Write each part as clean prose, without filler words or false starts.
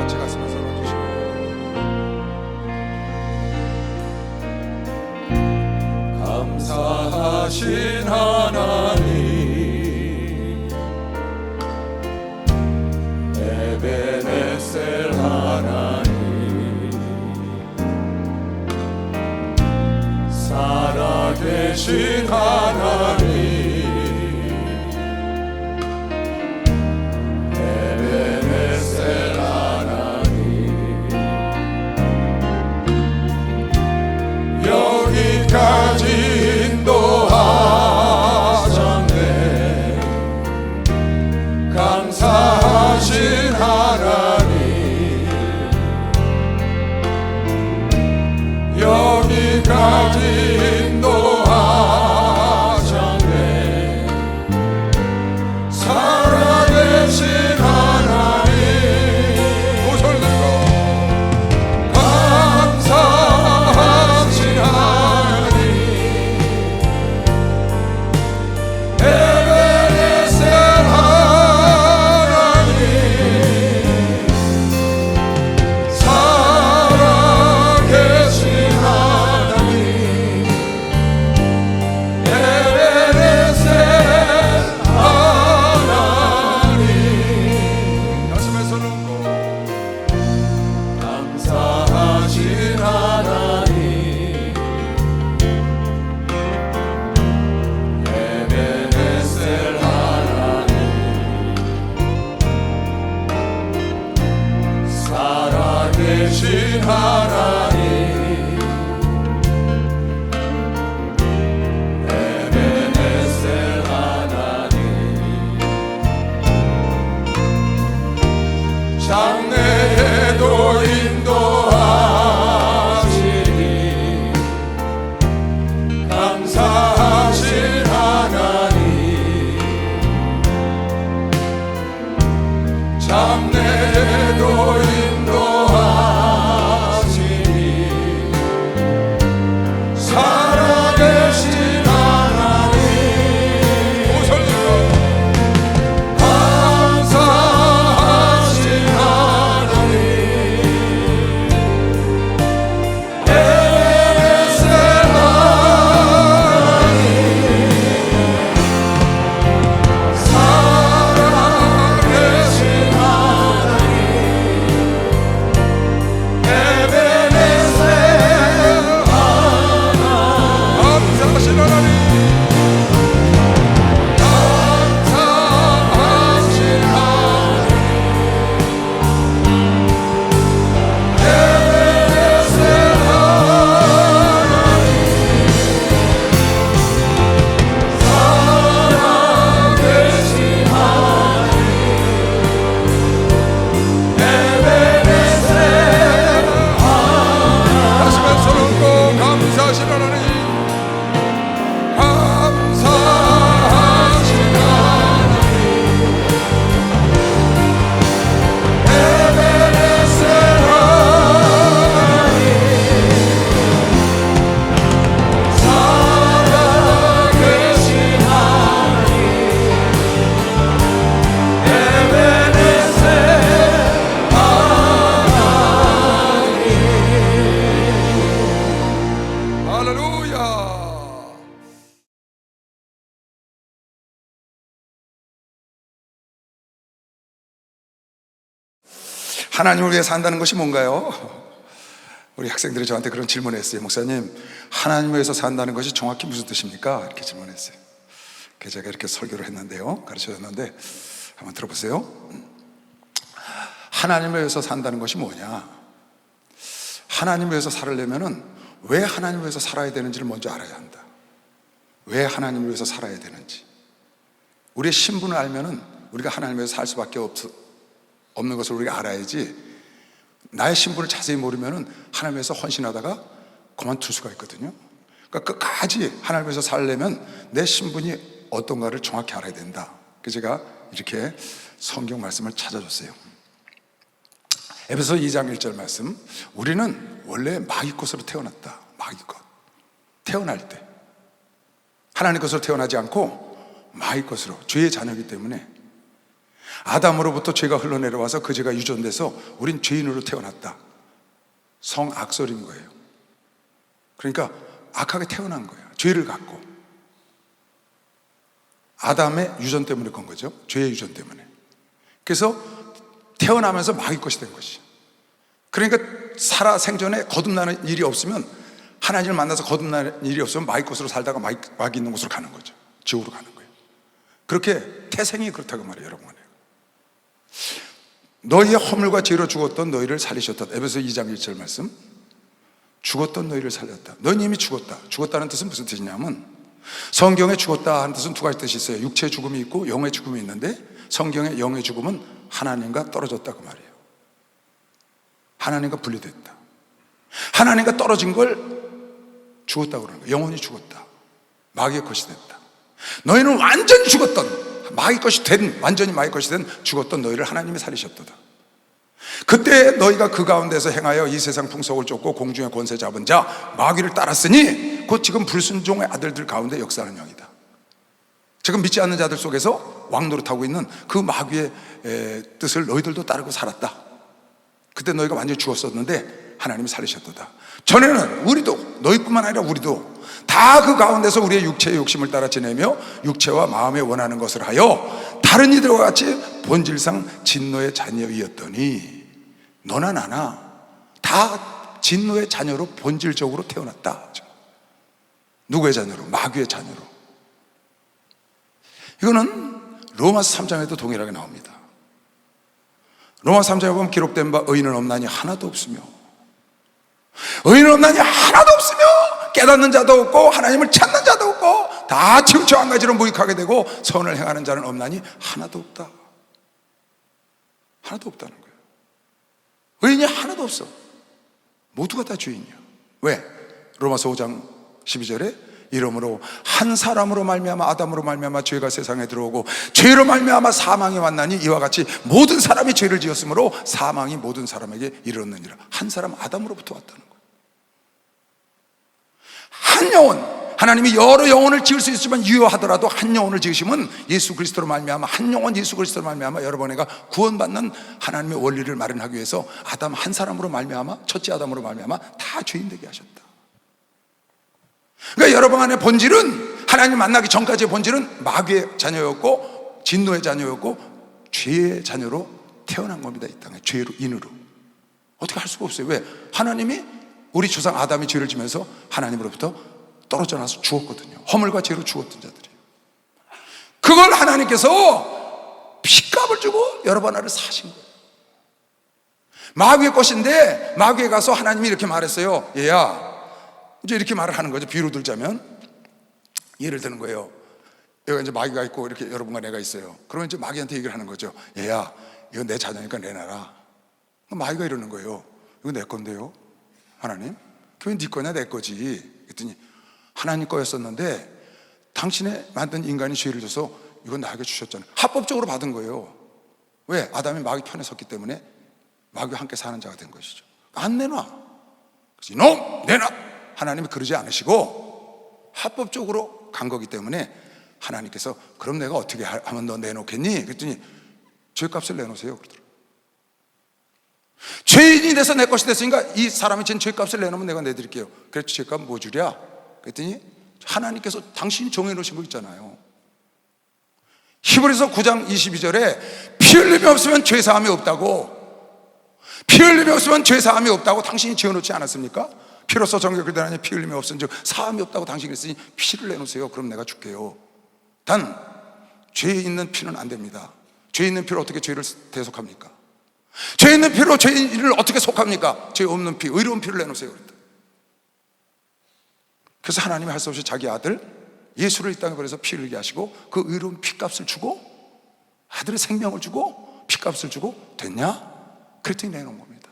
같이 가슴을 설어주시고 감사하신 하나님 에베네셀 하나님 살아계신 하나님 여기까지 인도하셨네. 감사하신 하나님 여기까지 인도하셨네. 살아계신 하나님 두 손을 들고 감사하신 하나님 에베네셀 하나님 살아계신 하나님 에베네셀 하나님 가슴에 손을 얹고 감사하신 하나님 에베네셀 하나님 살아계신 하나님 에베네셀 하나님 장래에도 인도하시니 감사하신 하나님 장래에도 인도하시니 살아계신 하나님 두 손을 들어 감사하신 하나님 에베네셀 하나님 살아계신 하나님 에베네셀 하나님 감사하신 하나님 감사하신 하나님 에베네셀 하나님 살아계신 하나님 에베네셀 하나님 다시만 손을 얹고 감사하신 하나님 감사하신 하나님 에베네셀 하나님 살아계신 하나님 에베네셀 하나님 할렐루야. 하나님을 위해 산다는 것이 뭔가요? 우리 학생들이 저한테 그런 질문을 했어요. 목사님, 하나님을 위해서 산다는 것이 정확히 무슨 뜻입니까? 이렇게 질문했어요. 그래서 제가 이렇게 설교를 했는데요, 가르쳐줬는데 한번 들어보세요. 하나님을 위해서 산다는 것이 뭐냐? 하나님을 위해서 살려면은 왜 하나님을 위해서 살아야 되는지를 먼저 알아야 한다. 왜 하나님을 위해서 살아야 되는지. 우리의 신분을 알면은 우리가 하나님을 위해서 살 수밖에 없는 것을 우리가 알아야지, 나의 신분을 자세히 모르면은 하나님을 위해서 헌신하다가 그만둘 수가 있거든요. 그러니까 끝까지 하나님을 위해서 살려면 내 신분이 어떤가를 정확히 알아야 된다. 그래서 제가 이렇게 성경 말씀을 찾아줬어요. 에베소 2장 1절 말씀. 우리는 원래 마귀 것으로 태어났다. 마귀 것. 태어날 때 하나님 것으로 태어나지 않고 마귀 것으로, 죄의 자녀이기 때문에 아담으로부터 죄가 흘러내려와서 그 죄가 유전돼서 우린 죄인으로 태어났다. 성악설인 거예요. 그러니까 악하게 태어난 거예요. 죄를 갖고. 아담의 유전 때문에 그런 거죠. 죄의 유전 때문에. 그래서 태어나면서 마귀 것이 된 것이죠. 그러니까 살아 생전에 거듭나는 일이 없으면, 하나님을 만나서 거듭나는 일이 없으면 마귀 것으로 살다가 마귀 있는 곳으로 가는 거죠. 지옥으로 가는 거예요. 그렇게 태생이 그렇다고 말해요. 여러분, 너희의 허물과 죄로 죽었던 너희를 살리셨다. 에베소 2장 1절 말씀. 죽었던 너희를 살렸다. 너희는 이미 죽었다. 죽었다는 뜻은 무슨 뜻이냐면, 성경에 죽었다 하는 뜻은 두 가지 뜻이 있어요. 육체의 죽음이 있고 영의 죽음이 있는데, 성경의 영의 죽음은 하나님과 떨어졌다 그 말이에요. 하나님과 분리됐다. 하나님과 떨어진 걸 죽었다고 그러는 거예요. 영혼이 죽었다. 마귀의 것이 됐다. 너희는 완전히 죽었던, 마귀 것이 된, 완전히 마귀 것이 된 죽었던 너희를 하나님이 살리셨도다. 그때 너희가 그 가운데서 행하여 이 세상 풍속을 쫓고 공중의 권세 잡은 자 마귀를 따랐으니 곧 지금 불순종의 아들들 가운데 역사하는 영이다. 지금 믿지 않는 자들 속에서 왕노릇하고 있는 그 마귀의 뜻을 너희들도 따르고 살았다. 그때 너희가 완전히 죽었었는데 하나님이 살리셨도다. 전에는 우리도, 너희뿐만 아니라 우리도 다 그 가운데서 우리의 육체의 욕심을 따라 지내며 육체와 마음에 원하는 것을 하여 다른 이들과 같이 본질상 진노의 자녀이었더니, 너나 나나 다 진노의 자녀로 본질적으로 태어났다. 누구의 자녀로? 마귀의 자녀로. 이거는 로마서 3장에도 동일하게 나옵니다. 로마서 3장에 보면 기록된 바 의인은 없나니 하나도 없으며, 의인은 없나니 하나도 없으며, 깨닫는 자도 없고 하나님을 찾는 자도 없고 다 치우쳐 한 가지로 무익하게 되고 선을 행하는 자는 없나니 하나도 없다. 하나도 없다는 거예요. 의인이 하나도 없어. 모두가 다 죄인이야. 왜? 로마서 5장 12절에 이러므로 한 사람으로 말미암아 아담으로 말미암아 죄가 세상에 들어오고 죄로 말미암아 사망이 왔나니 이와 같이 모든 사람이 죄를 지었으므로 사망이 모든 사람에게 이르렀느니라. 한 사람 아담으로부터 왔다는 거예요. 한 영혼, 하나님이 여러 영혼을 지을 수 있지만 유효하더라도 한 영혼을 지으시면 예수 그리스도로 말미암아, 한 영혼 예수 그리스도로 말미암아 여러분에게 구원받는 하나님의 원리를 마련하기 위해서 아담 한 사람으로 말미암아, 첫째 아담으로 말미암아 다 죄인 되게 하셨다. 그러니까 여러분 안의 본질은, 하나님 만나기 전까지의 본질은 마귀의 자녀였고 진노의 자녀였고 죄의 자녀로 태어난 겁니다. 이 땅에 죄로, 인으로. 어떻게 할 수가 없어요. 왜? 하나님이, 우리 조상 아담이 죄를 지면서 하나님으로부터 떨어져 나서 죽었거든요. 허물과 죄로 죽었던 자들이에요. 그걸 하나님께서 핏값을 주고 여러분 나를 사신 거예요. 마귀의 것인데 마귀에 가서 하나님이 이렇게 말했어요. 얘야, 이제 이렇게 말을 하는 거죠. 비유로 들자면 예를 드는 거예요. 여기 이제 마귀가 있고 이렇게 여러분과 내가 있어요. 그러면 이제 마귀한테 얘기를 하는 거죠. 얘야, 이거 내 자녀니까 내놔라. 마귀가 이러는 거예요. 이거 내 건데요, 하나님? 그게 네 거냐 내 거지. 그랬더니 하나님 거였었는데 당신의 만든 인간이 죄를 져서 이건 나에게 주셨잖아요. 합법적으로 받은 거예요. 왜? 아담이 마귀 편에 섰기 때문에 마귀와 함께 사는 자가 된 것이죠. 안 내놔. 그래서 이놈 내놔. 하나님이 그러지 않으시고 합법적으로 간 거기 때문에 하나님께서 그럼 내가 어떻게 하면 너 내놓겠니? 그랬더니 죄값을 내놓으세요 그러더라고요. 죄인이 돼서 내 것이 됐으니까 이 사람이 진 죄값을 내놓으면 내가 내드릴게요. 그래서 죄값 뭐 주랴? 그랬더니 하나님께서 당신이 정해놓으신 거 있잖아요. 히브리서 9장 22절에 피 흘림이 없으면 죄사함이 없다고, 피 흘림이 없으면 죄사함이 없다고 당신이 지어놓지 않았습니까? 피로써 정결이 되나니 피 흘림이 없은즉 사함이 없다고 당신이 그랬으니 피를 내놓으세요. 그럼 내가 줄게요. 단 죄 있는 피는 안 됩니다. 죄 있는 피로 어떻게 죄를 대속합니까? 죄 있는 피로 죄인을 어떻게 속합니까? 죄 없는 피, 의로운 피를 내놓으세요. 그래서 하나님이 할 수 없이 자기 아들 예수를 이 땅에 보내서 피 흘리게 하시고 그 의로운 피값을 주고, 아들의 생명을 주고 피값을 주고 됐냐? 그랬더니 내놓은 겁니다.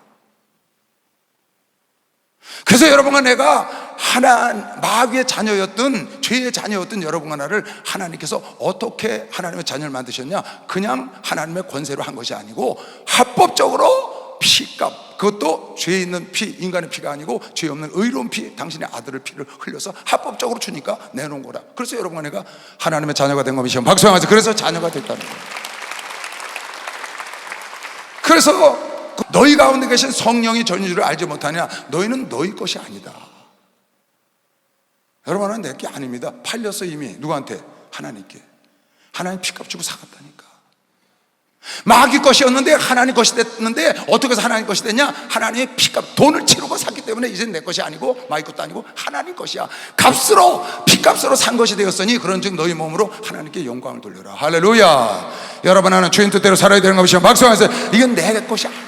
그래서 여러분과 내가 마귀의 자녀였던, 죄의 자녀였던 여러분과 나를 하나님께서 어떻게 하나님의 자녀를 만드셨냐? 그냥 하나님의 권세로 한 것이 아니고 합법적으로 피값, 그것도 죄 있는 피, 인간의 피가 아니고 죄 없는 의로운 피, 당신의 아들의 피를 흘려서 합법적으로 주니까 내놓은 거라. 그래서 여러분과 내가 하나님의 자녀가 된 겁니다. 박수 한번 하세요. 그래서 자녀가 됐다는 거예요. 그래서 너희 가운데 계신 성령이 전인줄을 알지 못하냐? 너희는 너희 것이 아니다. 여러분은 내 게 아닙니다. 팔렸어 이미. 누구한테? 하나님께. 하나님 피값 주고 사갔다니까. 마귀 것이었는데 하나님 것이 됐는데 어떻게 해서 하나님 것이 됐냐? 하나님의 피값, 돈을 치르고 샀기 때문에 이젠 내 것이 아니고 마귀 것도 아니고 하나님 것이야. 값으로, 피값으로 산 것이 되었으니 그런즉 너희 몸으로 하나님께 영광을 돌려라. 할렐루야. 여러분, 하나는 주인 뜻대로 살아야 되는 것이요 박수하세요. 이건 내 것이 아니야.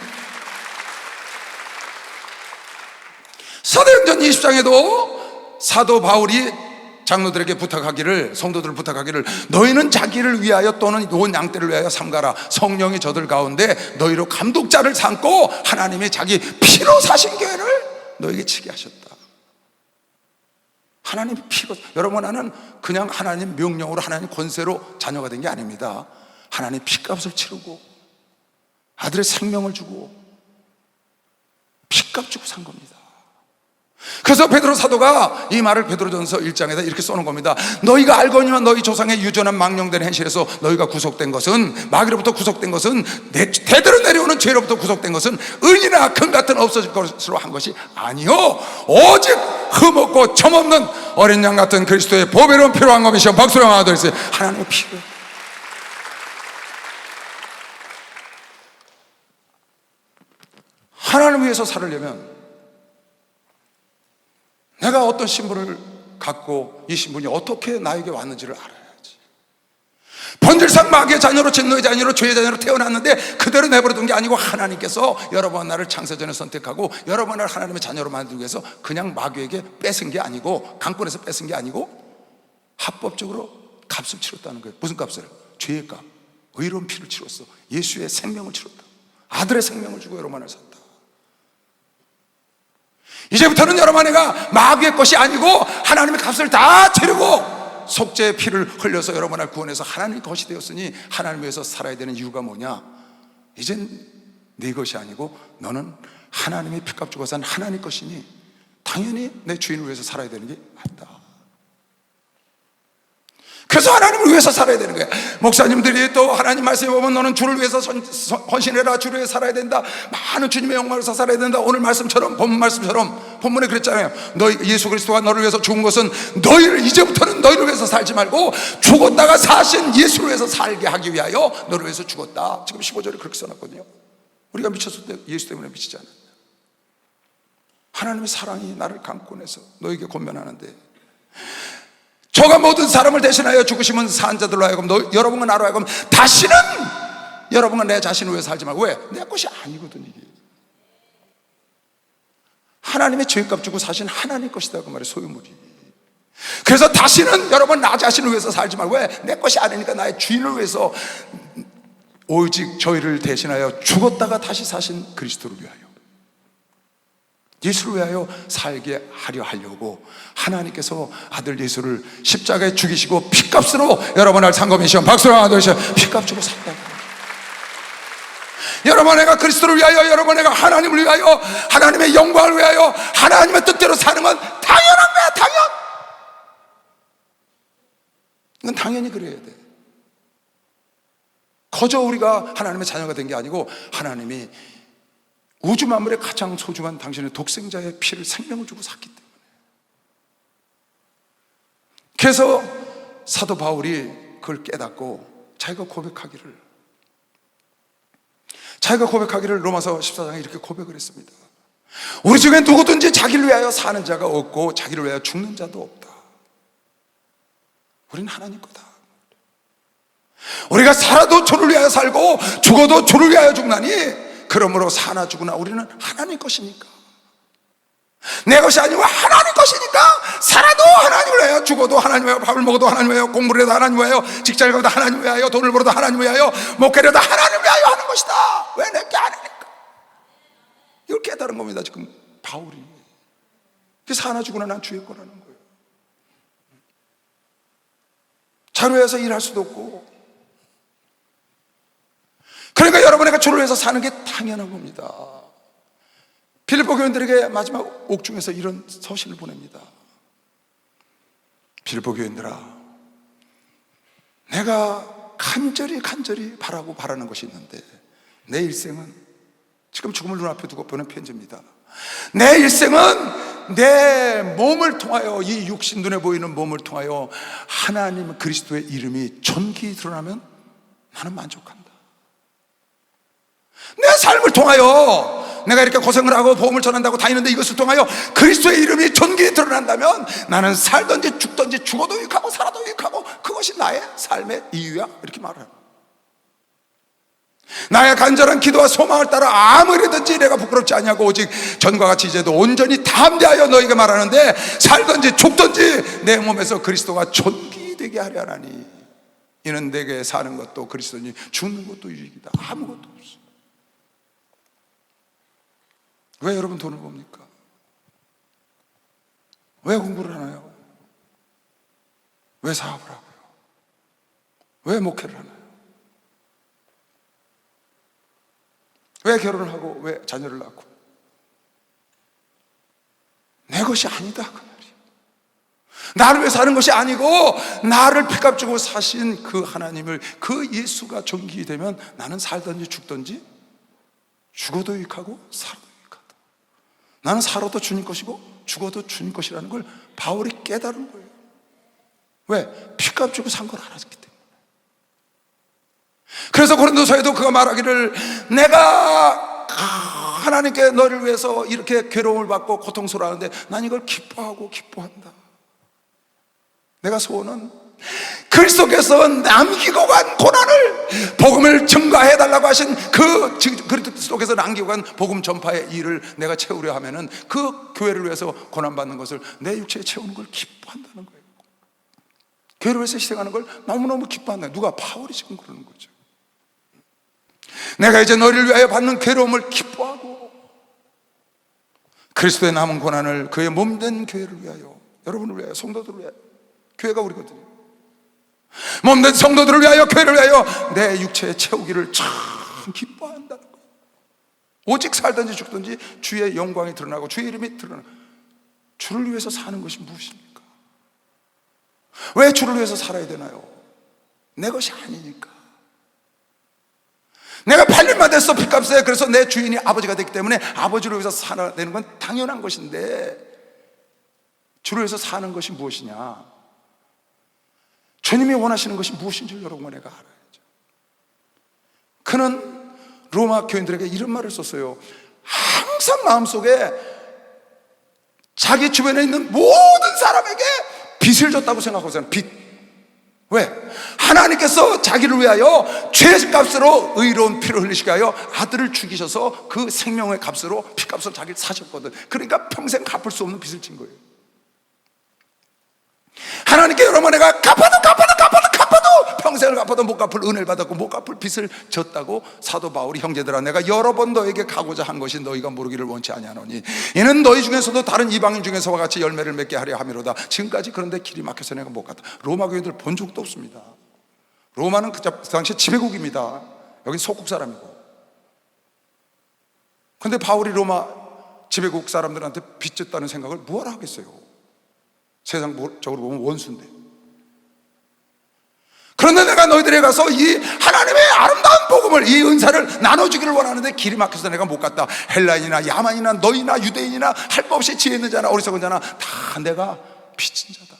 사도행전 20장에도 사도 바울이 장로들에게 부탁하기를, 성도들을 부탁하기를, 너희는 자기를 위하여 또는 온 양떼를 위하여 삼가라. 성령이 저들 가운데 너희로 감독자를 삼고 하나님이 자기 피로 사신 교회를 너에게 치게 하셨다. 하나님 피로. 여러분, 나는 그냥 하나님 명령으로, 하나님 권세로 자녀가 된 게 아닙니다. 하나님 피값을 치르고 아들의 생명을 주고 피값 주고 산 겁니다. 그래서 베드로 사도가 이 말을 베드로전서 1장에다 이렇게 써놓은 겁니다. 너희가 알거니와 너희 조상의 유전한 망령된 행실에서 너희가 구속된 것은, 마귀로부터 구속된 것은, 대대로 내려오는 죄로부터 구속된 것은 은이나 금 같은 없어질 것으로 한 것이 아니요 오직 흠없고 점없는 어린 양 같은 그리스도의 보배로운 피로 한 것이요. 박수로 하나 더 있어요. 하나님의 피로. 하나님을 위해서 살으려면 내가 어떤 신분을 갖고 이 신분이 어떻게 나에게 왔는지를 알아야지. 본질상 마귀의 자녀로, 진노의 자녀로, 죄의 자녀로 태어났는데 그대로 내버려둔 게 아니고 하나님께서 여러 번 나를 창세전에 선택하고 여러 번 나를 하나님의 자녀로 만들기 위해서 그냥 마귀에게 뺏은 게 아니고, 강권에서 뺏은 게 아니고 합법적으로 값을 치렀다는 거예요. 무슨 값을? 죄의 값, 의로운 피를 치렀어. 예수의 생명을 치렀다. 아들의 생명을 주고 여러분을 샀다. 이제부터는 여러분 안에가 마귀의 것이 아니고 하나님의 값을 다 치르고 속죄의 피를 흘려서 여러분을 구원해서 하나님의 것이 되었으니 하나님을 위해서 살아야 되는 이유가 뭐냐? 이젠 네 것이 아니고 너는 하나님의 피값 주고 산 하나님 것이니 당연히 내 주인을 위해서 살아야 되는 게 맞다. 그래서 하나님을 위해서 살아야 되는 거예요. 목사님들이 또 하나님 말씀에 보면 너는 주를 위해서 헌신해라, 주를 위해서 살아야 된다, 많은 주님의 영광을 위해서 살아야 된다. 오늘 말씀처럼, 본문 말씀처럼 본문에 그랬잖아요. 너희, 예수 그리스도가 너를 위해서 죽은 것은 너희를, 이제부터는 너희를 위해서 살지 말고 죽었다가 사신 예수를 위해서 살게 하기 위하여 너를 위해서 죽었다. 지금 15절에 그렇게 써놨거든요. 우리가 미쳤을 때 예수 때문에 미치지 않았냐. 하나님의 사랑이 나를 강권해서 너에게 권면하는데, 저가 모든 사람을 대신하여 죽으시면 산 자들로 하여금 여러분과 나로 하여금 다시는 여러분과 내 자신을 위해서 살지 말고. 왜? 내 것이 아니거든. 이게 하나님의 죄값 주고 사신 하나님 것이다 그 말이에요. 소유물이. 그래서 다시는 여러분 나 자신을 위해서 살지 말고. 왜? 내 것이 아니니까 나의 주인을 위해서 오직 저희를 대신하여 죽었다가 다시 사신 그리스도를 위하여, 예수를 위하여 살게 하려 하려고 하나님께서 아들 예수를 십자가에 죽이시고 피값으로 여러분을 상검이시오. 박수로 하나 더시오. 피값 주고 샀다. 여러분 내가 그리스도를 위하여, 여러분 내가 하나님을 위하여, 하나님의 영광을 위하여 하나님의 뜻대로 사는 건 당연한 거야. 당연. 이건 당연히 그래야 돼. 거저 우리가 하나님의 자녀가 된 게 아니고 하나님이 우주 만물의 가장 소중한 당신의 독생자의 피를, 생명을 주고 샀기 때문에. 그래서 사도 바울이 그걸 깨닫고 자기가 고백하기를 로마서 14장에 이렇게 고백을 했습니다. 우리 중에 누구든지 자기를 위하여 사는 자가 없고 자기를 위하여 죽는 자도 없다. 우리는 하나님 거다. 우리가 살아도 주를 위하여 살고 죽어도 주를 위하여 죽나니 그러므로 사나 죽으나 우리는 하나님 것이니까. 내 것이 아니고 하나님 것이니까 살아도 하나님을 위하여, 죽어도 하나님 위하여, 밥을 먹어도 하나님 위하여, 공부를 해도 하나님 위하여, 직장을 가도 하나님 위하여, 돈을 벌어도 하나님 위하여, 목회를 해도 하나님 위하여 하는 것이다. 왜? 내게 아니니까. 이걸 깨달은 겁니다 지금 바울이. 그래서 사나 죽으나 난 주의 거라는 거예요. 자루에서 일할 수도 없고. 그러니까 여러분에게 주를 위해서 사는 게 당연한 겁니다. 빌립보 교인들에게 마지막 옥중에서 이런 서신을 보냅니다. 빌립보 교인들아, 내가 간절히 바라는 것이 있는데 내 일생은 지금 죽음을 눈앞에 두고 보낸 편지입니다. 내 일생은 내 몸을 통하여, 이 육신 눈에 보이는 몸을 통하여 하나님 그리스도의 이름이 존귀히 드러나면 나는 만족한다. 내 삶을 통하여, 내가 이렇게 고생을 하고 복음을 전한다고 다니는데 이것을 통하여 그리스도의 이름이 존귀히 드러난다면 나는 살든지 죽든지, 죽어도 유익하고 살아도 유익하고, 그것이 나의 삶의 이유야, 이렇게 말해요. 나의 간절한 기도와 소망을 따라 아무리든지 내가 부끄럽지 아니하고 오직 전과 같이 이제도 온전히 담대하여 너에게 말하는데, 살든지 죽든지 내 몸에서 그리스도가 존귀되게 하려 하나니 이는 내게 사는 것도 그리스도니 죽는 것도 유익이다. 아무것도 없어. 왜 여러분 돈을 봅니까? 왜 공부를 하나요? 왜 사업을 하고요? 왜 목회를 하나요? 왜 결혼을 하고 왜 자녀를 낳고? 내 것이 아니다, 그 말이에요. 나를 위해 사는 것이 아니고 나를 피값 주고 사신 그 하나님을, 그 예수가 존귀히 되면 나는 살든지 죽든지, 죽어도 유익하고 살아도 유익하다. 나는 살아도 주님 것이고 죽어도 주님 것이라는 걸 바울이 깨달은 거예요. 왜? 피값 주고 산 걸 알았기 때문에. 그래서 고린도서에도 그가 말하기를, 내가 하나님께 너를 위해서 이렇게 괴로움을 받고 고통스러워하는데 난 이걸 기뻐하고 기뻐한다. 내가 소원은 그리스도께서 남기고 간 고난을, 복음을 증가해달라고 하신 그 그리스도께서 남기고 간 복음 전파의 일을 내가 채우려 하면은 그 교회를 위해서 고난받는 것을 내 육체에 채우는 걸 기뻐한다는 거예요. 교회를 위해서 희생하는 걸 너무너무 기뻐한다. 누가? 바울이 지금 그러는 거죠. 내가 이제 너를 위하여 받는 괴로움을 기뻐하고 그리스도의 남은 고난을 그의 몸된 교회를 위하여, 여러분을 위하여, 성도들을 위하여, 교회가 우리거든요. 몸된 성도들을 위하여, 교회를 위하여 내 육체에 채우기를 참 기뻐한다는 거예요. 오직 살든지 죽든지 주의 영광이 드러나고 주의 이름이 드러나고. 주를 위해서 사는 것이 무엇입니까? 왜 주를 위해서 살아야 되나요? 내 것이 아니니까. 내가 팔림만 됐어, 빚값에. 그래서 내 주인이 아버지가 됐기 때문에 아버지를 위해서 살아야 되는 건 당연한 것인데, 주를 위해서 사는 것이 무엇이냐, 주님이 원하시는 것이 무엇인지 여러분과 내가 알아야죠. 그는 로마 교인들에게 이런 말을 썼어요. 항상 마음속에 자기 주변에 있는 모든 사람에게 빚을 졌다고 생각하고 있어요. 빚. 왜? 하나님께서 자기를 위하여 죄값으로 의로운 피를 흘리시게 하여 아들을 죽이셔서 그 생명의 값으로, 피값으로 자기를 사셨거든. 그러니까 평생 갚을 수 없는 빚을 진 거예요. 하나님께 여러분, 내가 갚아도 평생을 갚아도 못 갚을 은혜를 받았고 못 갚을 빚을 졌다고 사도 바울이, 형제들아, 내가 여러 번 너에게 가고자 한 것이 너희가 모르기를 원치 아니하노니 이는 너희 중에서도 다른 이방인 중에서와 같이 열매를 맺게 하려 함이로다. 지금까지 그런데 길이 막혀서 내가 못 갔다. 로마 교인들 본 적도 없습니다. 로마는 그 당시에 지배국입니다. 여긴 속국 사람이고. 그런데 바울이 로마 지배국 사람들한테 빚 졌다는 생각을 뭐하러 하겠어요? 세상적으로 보면 원수인데. 그런데 내가 너희들에 가서 이 하나님의 아름다운 복음을, 이 은사를 나눠주기를 원하는데 길이 막혀서 내가 못 갔다. 헬라인이나 야만이나 너희나 유대인이나 할 것 없이 지혜 있는 자나 어리석은 자나 다 내가 빚진 자다.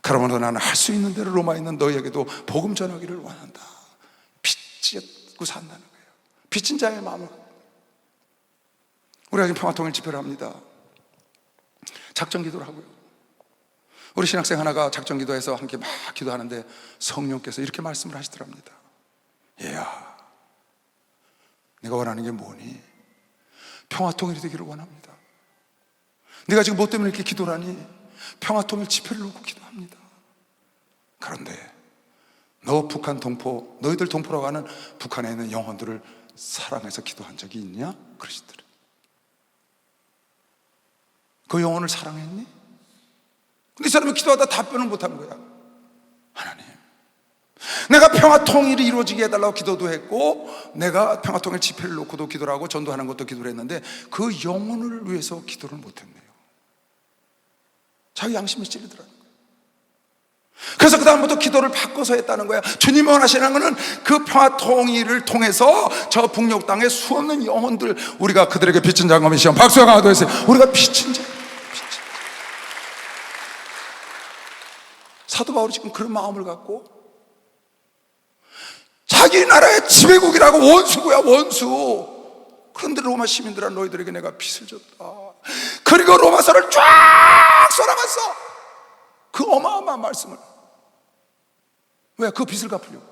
그러므로 나는 할 수 있는 대로 로마에 있는 너희에게도 복음 전하기를 원한다. 빚지고 산다는 거예요. 빚진 자의 마음을. 우리가 지금 평화통일 집회를 합니다. 작전 기도를 하고요. 우리 신학생 하나가 작전 기도해서 함께 막 기도하는데 성령께서 이렇게 말씀을 하시더랍니다. 얘야, 내가 원하는 게 뭐니? 평화통일이 되기를 원합니다. 네가 지금 뭐 때문에 이렇게 기도를 하니? 평화통일 집회를 놓고 기도합니다. 그런데 너 북한 동포, 너희들 동포라고 하는 북한에 있는 영혼들을 사랑해서 기도한 적이 있냐? 그러시더래. 그 영혼을 사랑했니? 근데 이 사람이 기도하다 답변을 못한 거야. 하나님, 내가 평화통일이 이루어지게 해달라고 기도도 했고 내가 평화통일 집회를 놓고도 기도를 하고 전도하는 것도 기도를 했는데 그 영혼을 위해서 기도를 못했네요. 자기 양심이 찔리더라는 거예요. 그래서 그 다음부터 기도를 바꿔서 했다는 거야. 주님이 원하시는 것은 그 평화 통일을 통해서 저 북녘 땅에 수없는 영혼들, 우리가 그들에게 빚진 자가 시험 박수가 강화도했어요. 우리가 빚진 자. 사도 바울이 지금 그런 마음을 갖고 자기 나라의 지배국이라고, 원수구야 원수. 그런데 로마 시민들아, 너희들에게 내가 빚을 졌다. 그리고 로마서를 쫙 써나갔어. 그 어마어마한 말씀을. 왜? 그 빚을 갚으려고.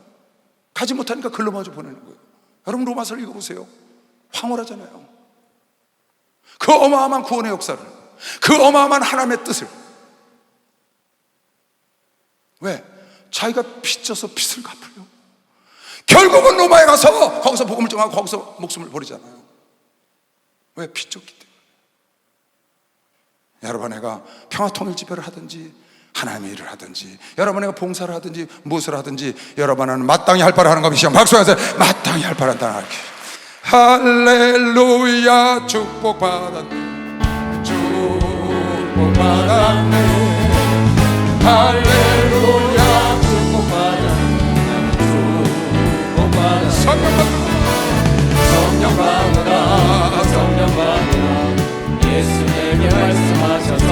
가지 못하니까 글로 먼저 보내는 거예요. 여러분 로마서를 읽어보세요. 황홀하잖아요. 그 어마어마한 구원의 역사를, 그 어마어마한 하나님의 뜻을. 왜? 자기가 빚져서 빚을 갚으려고. 결국은 로마에 가서 거기서 복음을 전하고 거기서 목숨을 버리잖아요. 왜? 빚졌기 때문에. 여러분, 내가 평화통일 집회를 하든지 하나님의 일을 하든지, 여러분 내가 봉사를 하든지 무엇을 하든지, 여러분은 마땅히 할 바를 하는 것이요. 박수하세요. 마땅히 할 바를 한다. 할렐루야. 축복받았네, 축복받았네. 할렐루야. 축복받았네, 축복받았네. 성령 받으라, 성령 받으라. 예수님이 말씀하셔서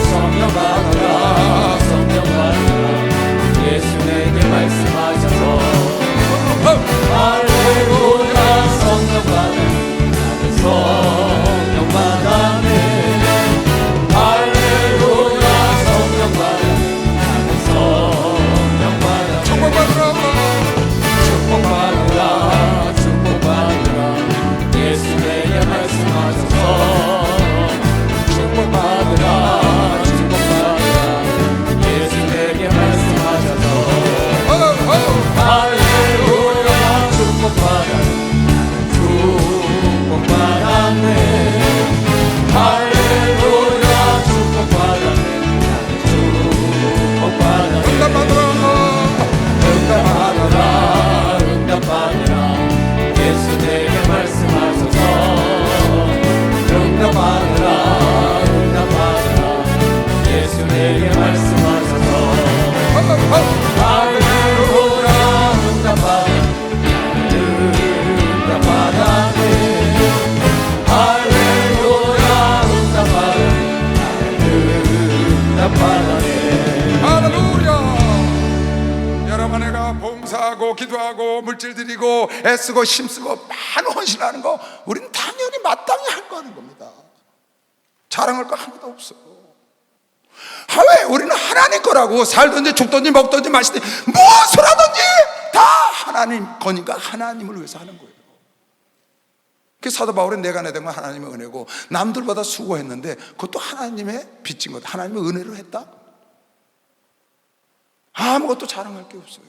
성령 받으라, 성령 받으라. 예수님이 말씀하셔서 할렐루야. 성령 받으라, 나는 성령 받았네. 할렐루야. 성령 받으라, 나는 성령 받았네. 축복받으라, 축복받으라, 축복받으라. 예수님이 말씀하셔서 축복받으라, 축복받으라. 예수님이 말씀하셔서 할렐루야. 축복받아, 축복받았네. 할렐루야. 축복받았네, 축복받았네. 응답받으라, 응답받으라. 예수님이 말씀하셔서 응답받으라, 응답받으라. 예수님이 말씀하셔서 할렐루야. 응답받으라, 응답받았네. 할렐루야. 응답받으라, 응답받았네. 할렐루야. 여러분, 내가 봉사하고 기도하고 물질 드리고 애쓰고 힘쓰고 많은 헌신하는 거, 우리는 당연히 마땅히 할 거 하는 겁니다. 자랑할 거 하나도 없어요. 왜? 우리는 하나님 거라고. 살든지 죽든지 먹든지 마시든지 무엇을 하든지 다 하나님 거니까 하나님을 위해서 하는 거예요. 그 사도 바울은 내가 내된 건 하나님의 은혜고, 남들보다 수고했는데 그것도 하나님의 빚진 것, 하나님의 은혜로 했다. 아무것도 자랑할 게 없어요.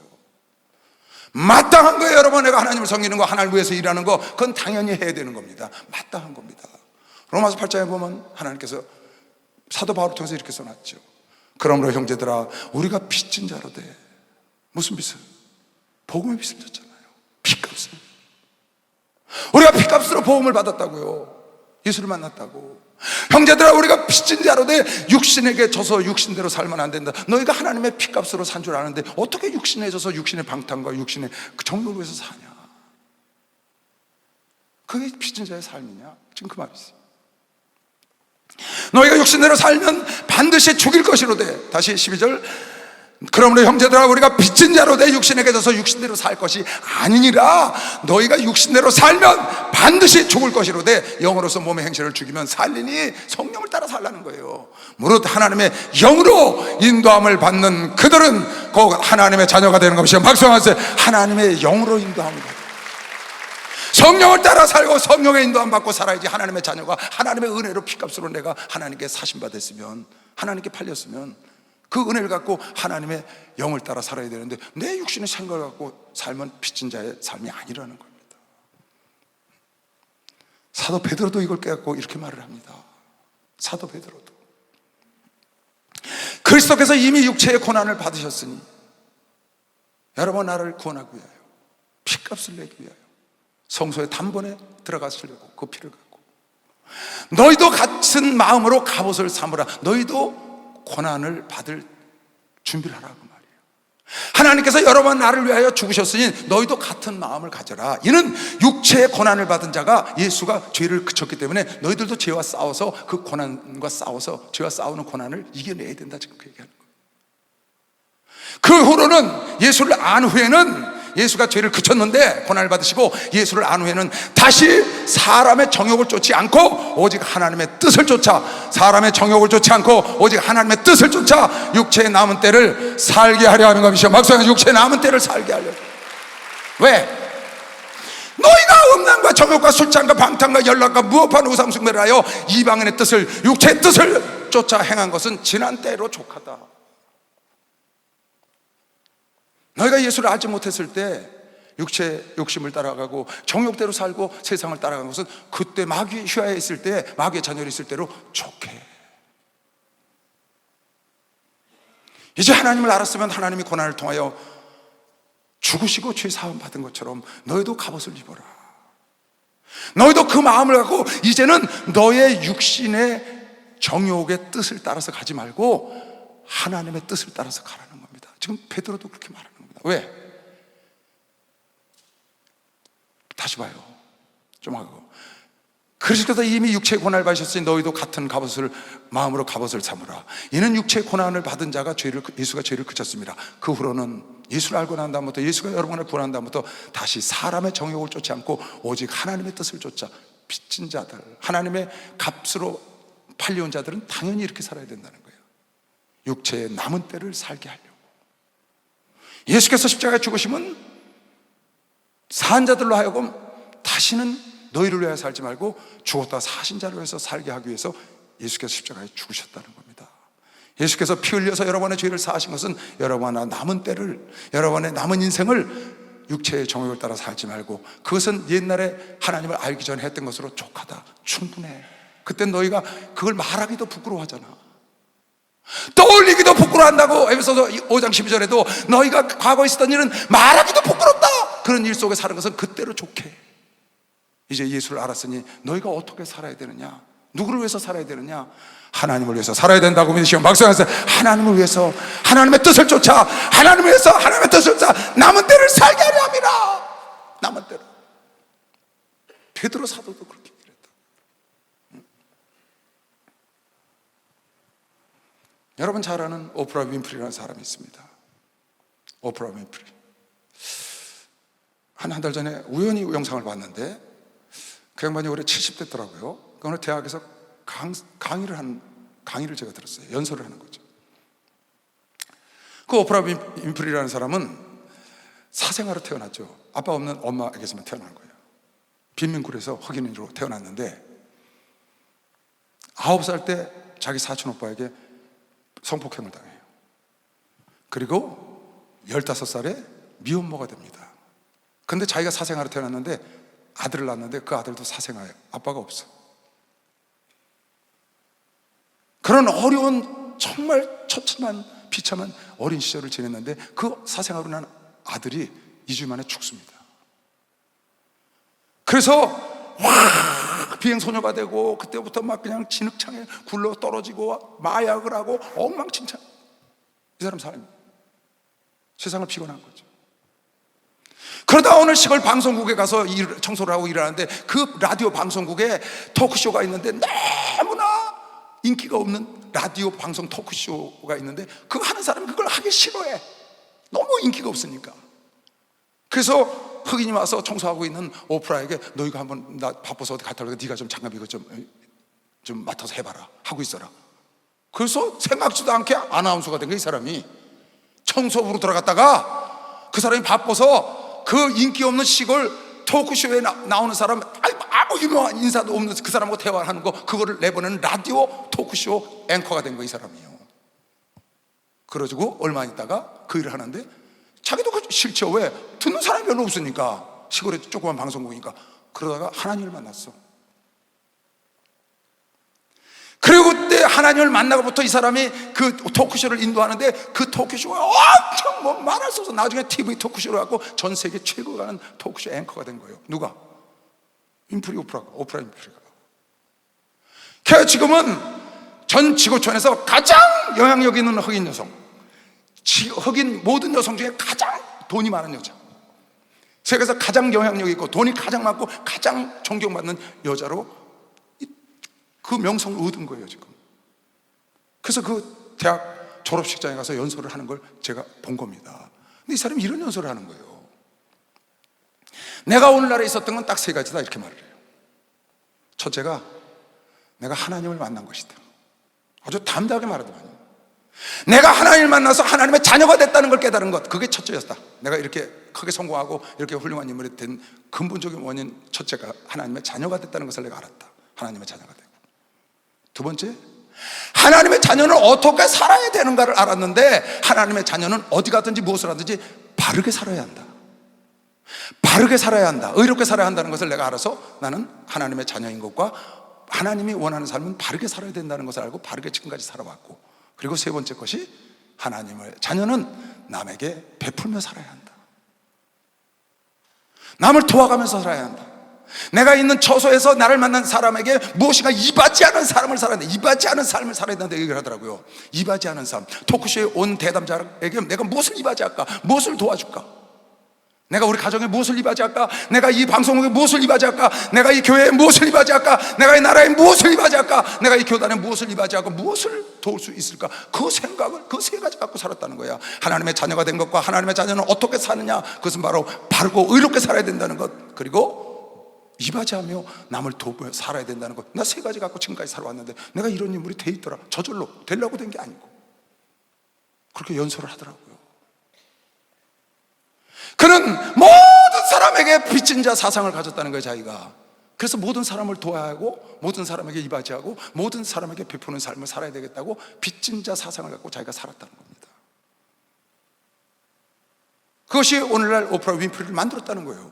마땅한 거예요. 여러분, 내가 하나님을 섬기는 거, 하나님을 위해서 일하는 거, 그건 당연히 해야 되는 겁니다. 마땅한 겁니다. 로마서 8장에 보면 하나님께서 사도 바울을 통해서 이렇게 써놨죠. 그러므로 형제들아, 우리가 빚진 자로 돼. 무슨 빚을? 복음의 빚을 졌잖아요. 빚값을. 우리가 빚값으로 복음을 받았다고요. 예수를 만났다고. 형제들아, 우리가 빚진 자로 돼. 육신에게 져서 육신대로 살면 안 된다. 너희가 하나님의 빚값으로 산 줄 아는데 어떻게 육신에 져서 육신의 방탕과 육신의 그 정욕을 위해서 사냐. 그게 빚진 자의 삶이냐? 지금 그 말이지. 너희가 육신대로 살면 반드시 죽일 것이로되. 다시 12절. 그러므로 형제들아, 우리가 빚진 자로 돼 육신에게 져서 육신대로 살 것이 아니니라. 너희가 육신대로 살면 반드시 죽을 것이로되 영으로서 몸의 행실을 죽이면 살리니. 성령을 따라 살라는 거예요. 무릇 하나님의 영으로 인도함을 받는 그들은 곧 하나님의 자녀가 되는 것이요. 박수하세요. 하나님의 영으로 인도함을 받는, 성령을 따라 살고 성령의 인도함 받고 살아야지 하나님의 자녀가. 하나님의 은혜로 피값으로 내가 하나님께 사심받았으면, 하나님께 팔렸으면 그 은혜를 갖고 하나님의 영을 따라 살아야 되는데, 내 육신의 생각을 갖고 살면 빚진 자의 삶이 아니라는 겁니다. 사도 베드로도 이걸 깨닫고 이렇게 말을 합니다. 사도 베드로도 그리스도께서 이미 육체의 고난을 받으셨으니 여러분 나를 구원하기 위하여, 피값을 내기 위하여 성소의 단번에 들어가시려고 그 피를 갖고, 너희도 같은 마음으로 갑옷을 삼으라. 너희도 고난을 받을 준비를 하라고 말이에요. 하나님께서 여러 번 나를 위하여 죽으셨으니 너희도 같은 마음을 가져라. 이는 육체의 고난을 받은 자가 예수가 죄를 그쳤기 때문에 너희들도 죄와 싸워서 그 고난과 싸워서 죄와 싸우는 고난을 이겨내야 된다, 지금 그 얘기하는 거예요. 그 후로는 예수를 안 후에는 예수가 죄를 그쳤는데 고난을 받으시고 예수를 안 후에는 다시 사람의 정욕을 쫓지 않고 오직 하나님의 뜻을 쫓아, 사람의 정욕을 쫓지 않고 오직 하나님의 뜻을 쫓아 육체의 남은 때를 살게 하려 하는 것이죠. 막상 육체의 남은 때를 살게 하려고. 왜? 너희가 음란과 정욕과 술잔과 방탕과 연락과 무업한 우상숭배를 하여 이방인의 뜻을, 육체의 뜻을 쫓아 행한 것은 지난 때로 족하다. 너희가 예수를 알지 못했을 때 육체의 욕심을 따라가고 정욕대로 살고 세상을 따라간 것은 그때 마귀의 휘하에 있을 때, 마귀의 자녀로 있을 때로 족해. 이제 하나님을 알았으면 하나님이 고난을 통하여 죽으시고 죄 사함 받은 것처럼 너희도 갑옷을 입어라. 너희도 그 마음을 갖고 이제는 너의 육신의 정욕의 뜻을 따라서 가지 말고 하나님의 뜻을 따라서 가라는 겁니다. 지금 베드로도 그렇게 말하는 겁니다. 왜? 다시 봐요. 좀 하고. 그리스도께서 이미 육체의 고난을 받으셨으니 너희도 같은 갑옷을, 마음으로 갑옷을 삼으라. 이는 육체의 고난을 받은 자가 예수가 죄를 그쳤습니다. 그 후로는 예수를 알고 난 다음부터, 예수가 여러분을 구원한 다음부터 다시 사람의 정욕을 쫓지 않고 오직 하나님의 뜻을 쫓아 빚진 자들, 하나님의 값으로 팔려온 자들은 당연히 이렇게 살아야 된다는 거예요. 육체의 남은 때를 살게 하려고. 예수께서 십자가에 죽으시면 산 자들로 하여금 다시는 너희를 위하여 살지 말고 죽었다 사신 자를 위해서 살게 하기 위해서 예수께서 십자가에 죽으셨다는 겁니다. 예수께서 피 흘려서 여러분의 죄를 사하신 것은 여러분의 남은 때를, 여러분의 남은 인생을 육체의 정욕을 따라 살지 말고, 그것은 옛날에 하나님을 알기 전에 했던 것으로 족하다, 충분해. 그때 너희가 그걸 말하기도 부끄러워하잖아. 떠올리기도 부끄러워한다고. 에베소서 5장 12절에도 너희가 과거에 있었던 일은 말하기도 부끄럽다. 그런 일 속에 사는 것은 그때로 좋게. 이제 예수를 알았으니 너희가 어떻게 살아야 되느냐, 누구를 위해서 살아야 되느냐? 하나님을 위해서 살아야 된다고 믿으시면 박수하면서 하나님을 위해서, 하나님의 뜻을 쫓아, 하나님을 위해서 하나님의 뜻을 쫓아 남은 때를 살게 하려 함이라. 남은 때를. 베드로 사도도 그렇게 얘기했다. 여러분 잘 아는 오프라 윈프리라는 사람이 있습니다. 오프라 윈프리. 한 달 전에 우연히 영상을 봤는데 그 양반이 올해 70대더라고요. 어느 대학에서 강의를 제가 들었어요. 연설을 하는 거죠. 그 오프라 윈프리라는 사람은 사생아로 태어났죠. 아빠 없는 엄마에게서만 태어난 거예요. 빈민굴에서 흑인으로 태어났는데 9살 때 자기 사촌 오빠에게 성폭행을 당해요. 그리고 15살에 미혼모가 됩니다. 근데 자기가 사생아로 태어났는데 아들을 낳았는데 그 아들도 사생아예요. 아빠가 없어. 그런 어려운 정말 처참한 비참한 어린 시절을 지냈는데 그 사생아로 난 아들이 2주 만에 죽습니다. 그래서 비행소녀가 되고 그때부터 막 그냥 진흙창에 굴러 떨어지고 마약을 하고 엉망진창. 이 사람 삶이 세상을 피곤한 거죠. 그러다 어느 시골 방송국에 가서 청소를 하고 일하는데 그 라디오 방송국에 토크쇼가 있는데 너무나 인기가 없는 라디오 방송 토크쇼가 있는데 그거 하는 사람이 그걸 하기 싫어해. 너무 인기가 없으니까. 그래서 흑인이 와서 청소하고 있는 오프라에게 너희가 한번 나 바빠서 어디 갔다 오니까 네가 좀 잠깐 이거 좀 맡아서 해봐라 하고 있어라. 그래서 생각지도 않게 아나운서가 된 거야. 이 사람이 청소부로 들어갔다가 그 사람이 바빠서 그 인기 없는 시골 토크쇼에 나오는 사람, 아무 유명한 인사도 없는 그 사람하고 대화를 하는 거, 그거를 내보내는 라디오 토크쇼 앵커가 된 거야, 이 사람이요. 그래가지고 얼마 있다가 그 일을 하는데 자기도 그 싫죠. 왜? 듣는 사람이 별로 없으니까. 시골에 조그만 방송국이니까. 그러다가 하나님을 만났어. 그리고 그때 하나님을 만나고부터 이 사람이 그 토크쇼를 인도하는데 그 토크쇼가 엄청 뭐 말할 수 없어. 나중에 TV 토크쇼로 갖고 전 세계 최고 가는 토크쇼 앵커가 된 거예요. 누가? 오프라 윈프리가. 걔 지금은 전 지구촌에서 가장 영향력 있는 흑인 여성, 흑인 모든 여성 중에 가장 돈이 많은 여자, 세계에서 가장 영향력이 있고 돈이 가장 많고 가장 존경받는 여자로 그 명성을 얻은 거예요 지금. 그래서 그 대학 졸업식장에 가서 연설을 하는 걸 제가 본 겁니다. 근데 이 사람이 이런 연설을 하는 거예요. 내가 오늘날에 있었던 건 딱 세 가지다 이렇게 말을 해요. 첫째가 내가 하나님을 만난 것이다. 아주 담대하게 말하더만요. 내가 하나님을 만나서 하나님의 자녀가 됐다는 걸 깨달은 것, 그게 첫째였다. 내가 이렇게 크게 성공하고 이렇게 훌륭한 인물이 된 근본적인 원인, 첫째가 하나님의 자녀가 됐다는 것을 내가 알았다. 하나님의 자녀가 되고, 두 번째, 하나님의 자녀는 어떻게 살아야 되는가를 알았는데, 하나님의 자녀는 어디 가든지 무엇을 하든지 바르게 살아야 한다. 바르게 살아야 한다. 의롭게 살아야 한다는 것을 내가 알아서 나는 하나님의 자녀인 것과 하나님이 원하는 삶은 바르게 살아야 된다는 것을 알고 바르게 지금까지 살아왔고, 그리고 세 번째 것이 하나님의 자녀는 남에게 베풀며 살아야 한다. 남을 도와가면서 살아야 한다. 내가 있는 처소에서 나를 만난 사람에게 무엇인가 이바지 않은 삶을 살아야 된다. 이바지 않은 삶을 살아야 된다 얘기를 하더라고요. 이바지 않은 삶. 토크쇼에 온 대담자에게 내가 무엇을 이바지할까? 무엇을 도와줄까? 내가 우리 가정에 무엇을 이바지할까? 내가 이 방송국에 무엇을 이바지할까? 내가 이 교회에 무엇을 이바지할까? 내가 이 나라에 무엇을 이바지할까? 내가 이 교단에 무엇을 이바지하고 무엇을 도울 수 있을까? 그 생각을 그 세 가지 갖고 살았다는 거야. 하나님의 자녀가 된 것과 하나님의 자녀는 어떻게 사느냐, 그것은 바로 바르고 의롭게 살아야 된다는 것, 그리고 이바지하며 남을 도우며 살아야 된다는 것. 나 세 가지 갖고 지금까지 살아왔는데 내가 이런 인물이 돼 있더라. 저절로 되려고 된 게 아니고 그렇게 연설을 하더라고요. 그는 모든 사람에게 빚진 자 사상을 가졌다는 거예요, 자기가. 그래서 모든 사람을 도와야 하고 모든 사람에게 이바지하고 모든 사람에게 베푸는 삶을 살아야 되겠다고 빚진 자 사상을 갖고 자기가 살았다는 겁니다. 그것이 오늘날 오프라 윈프리를 만들었다는 거예요.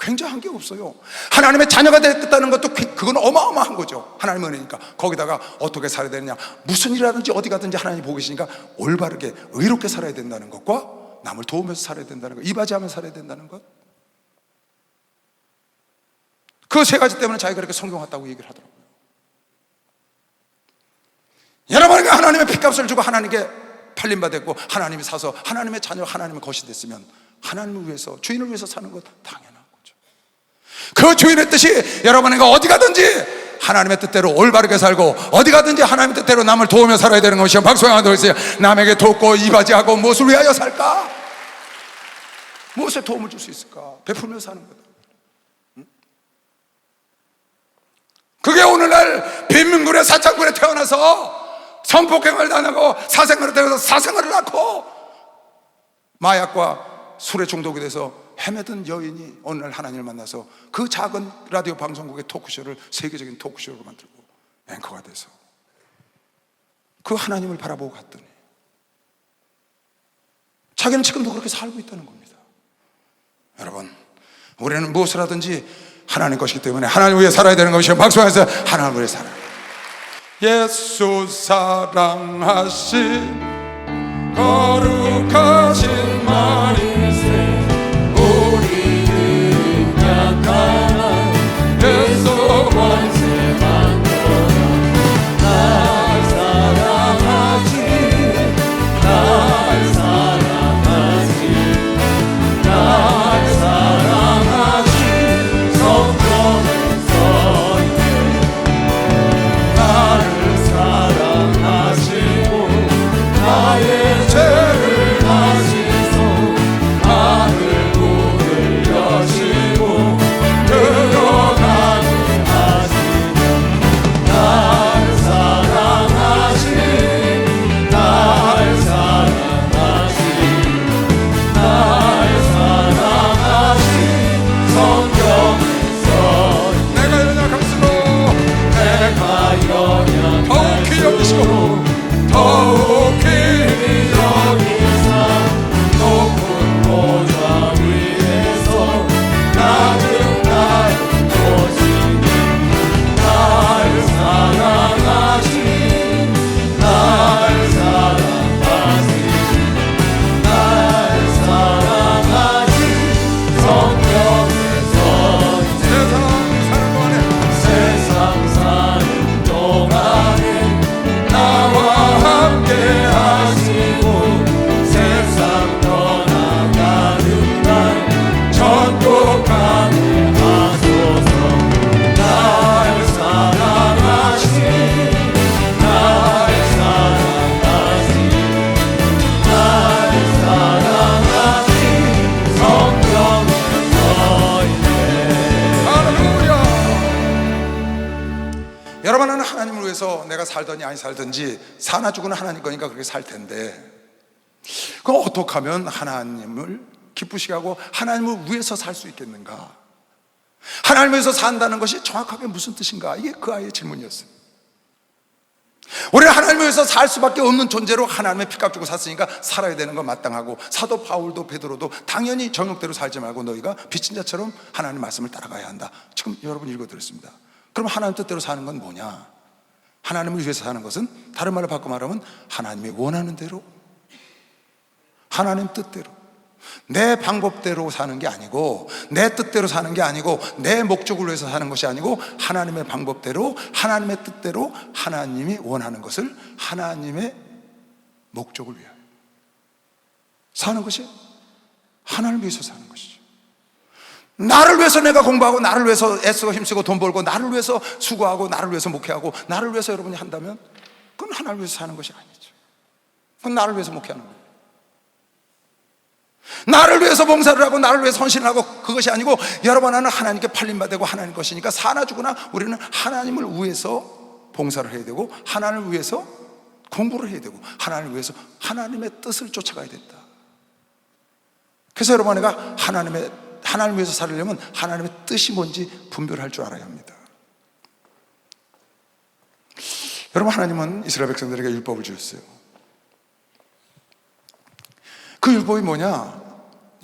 굉장한 게 없어요. 하나님의 자녀가 됐다는 것도 그건 어마어마한 거죠. 하나님의 은혜니까. 거기다가 어떻게 살아야 되느냐, 무슨 일하든지 어디 가든지 하나님이 보고 계시니까 올바르게 의롭게 살아야 된다는 것과 남을 도우면서 살아야 된다는 것, 이바지하면서 살아야 된다는 것, 그 세 가지 때문에 자기가 그렇게 성공했다고 얘기를 하더라고요. 여러분에게 하나님의 핏값을 주고 하나님께 팔림받았고 하나님이 사서 하나님의 자녀, 하나님의 것이 됐으면 하나님을 위해서, 주인을 위해서 사는 것 당연한 거죠. 그 주인의 뜻이 여러분에게 어디 가든지 하나님의 뜻대로 올바르게 살고 어디 가든지 하나님의 뜻대로 남을 도우며 살아야 되는 것이요. 박수하고 있어요. 남에게 돕고 이바지하고 무엇을 위하여 살까? 무엇에 도움을 줄 수 있을까? 베풀며 사는 거다. 그게 오늘날 빈민군의 사창군에 태어나서 성폭행을 당하고 사생활을 태어나서 사생활을 낳고 마약과 술에 중독이 돼서 헤매던 여인이 어느 날 하나님을 만나서 그 작은 라디오 방송국의 토크쇼를 세계적인 토크쇼로 만들고 앵커가 돼서 그 하나님을 바라보고 갔더니 자기는 지금도 그렇게 살고 있다는 겁니다. 여러분, 우리는 무엇을 하든지 하나님 것이기 때문에 하나님 위해 살아야 되는 것이요. 박수하면서 하나님 위해 살아요. 예수 사랑하신 거룩하신 마리세, 우리는 약한 예수 원세만 날 사랑하신, 날 사랑하신, 날 사랑하신 성령의 선배, 나를 사랑하시고 나의 죄를 다시 위해서 내가 살더니 아니 살든지 사나 죽으나 하나님 거니까 그렇게 살 텐데, 그럼 어떻게 하면 하나님을 기쁘시게 하고 하나님을 위해서 살 수 있겠는가? 하나님을 위해서 산다는 것이 정확하게 무슨 뜻인가? 이게 그 아이의 질문이었어요. 우리는 하나님을 위해서 살 수밖에 없는 존재로 하나님의 피값 주고 샀으니까 살아야 되는 건 마땅하고, 사도 바울도 베드로도 당연히 정욕대로 살지 말고 너희가 비친 자처럼 하나님의 말씀을 따라가야 한다. 지금 여러분 읽어드렸습니다. 그럼 하나님 뜻대로 사는 건 뭐냐? 하나님을 위해서 사는 것은 다른 말로 바꿔 말하면 하나님이 원하는 대로, 하나님 뜻대로, 내 방법대로 사는 게 아니고, 내 뜻대로 사는 게 아니고, 내 목적을 위해서 사는 것이 아니고, 하나님의 방법대로, 하나님의 뜻대로, 하나님이 원하는 것을 하나님의 목적을 위하여 사는 것이 하나님을 위해서 사는 것이죠. 나를 위해서 내가 공부하고, 나를 위해서 애쓰고 힘쓰고 돈 벌고, 나를 위해서 수고하고, 나를 위해서 목회하고, 나를 위해서 여러분이 한다면 그건 하나님을 위해서 사는 것이 아니죠. 그건 나를 위해서 목회하는 거예요. 나를 위해서 봉사를 하고 나를 위해서 헌신을 하고, 그것이 아니고 여러분 하나는 하나님께 팔림받고 하나님 것이니까 사나 죽으나 우리는 하나님을 위해서 봉사를 해야 되고, 하나님을 위해서 공부를 해야 되고, 하나님을 위해서 하나님의 뜻을 쫓아가야 된다. 그래서 여러분 내가 하나님을 위해서 살려면 하나님의 뜻이 뭔지 분별할 줄 알아야 합니다. 여러분, 하나님은 이스라엘 백성들에게 율법을 주셨어요. 그 율법이 뭐냐?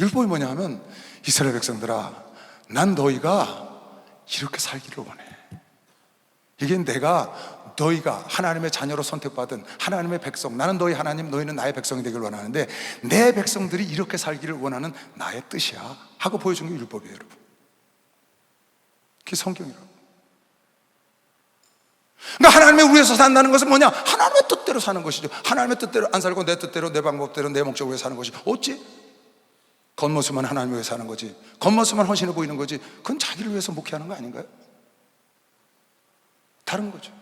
율법이 뭐냐 하면, 이스라엘 백성들아, 난 너희가 이렇게 살기를 원해. 이게 너희가 하나님의 자녀로 선택받은 하나님의 백성, 나는 너희 하나님, 너희는 나의 백성이 되길 원하는데, 내 백성들이 이렇게 살기를 원하는 나의 뜻이야 하고 보여준 게 율법이에요, 여러분. 그게 성경이라고. 그러니까 하나님을 위해서 산다는 것은 뭐냐? 하나님의 뜻대로 사는 것이죠. 하나님의 뜻대로 안 살고 내 뜻대로, 내 방법대로, 내 목적을 위해 사는 것이 어찌? 겉모습만 하나님을 위해 사는 거지, 겉모습만 헌신해 보이는 거지, 그건 자기를 위해서 목회하는 거 아닌가요? 다른 거죠.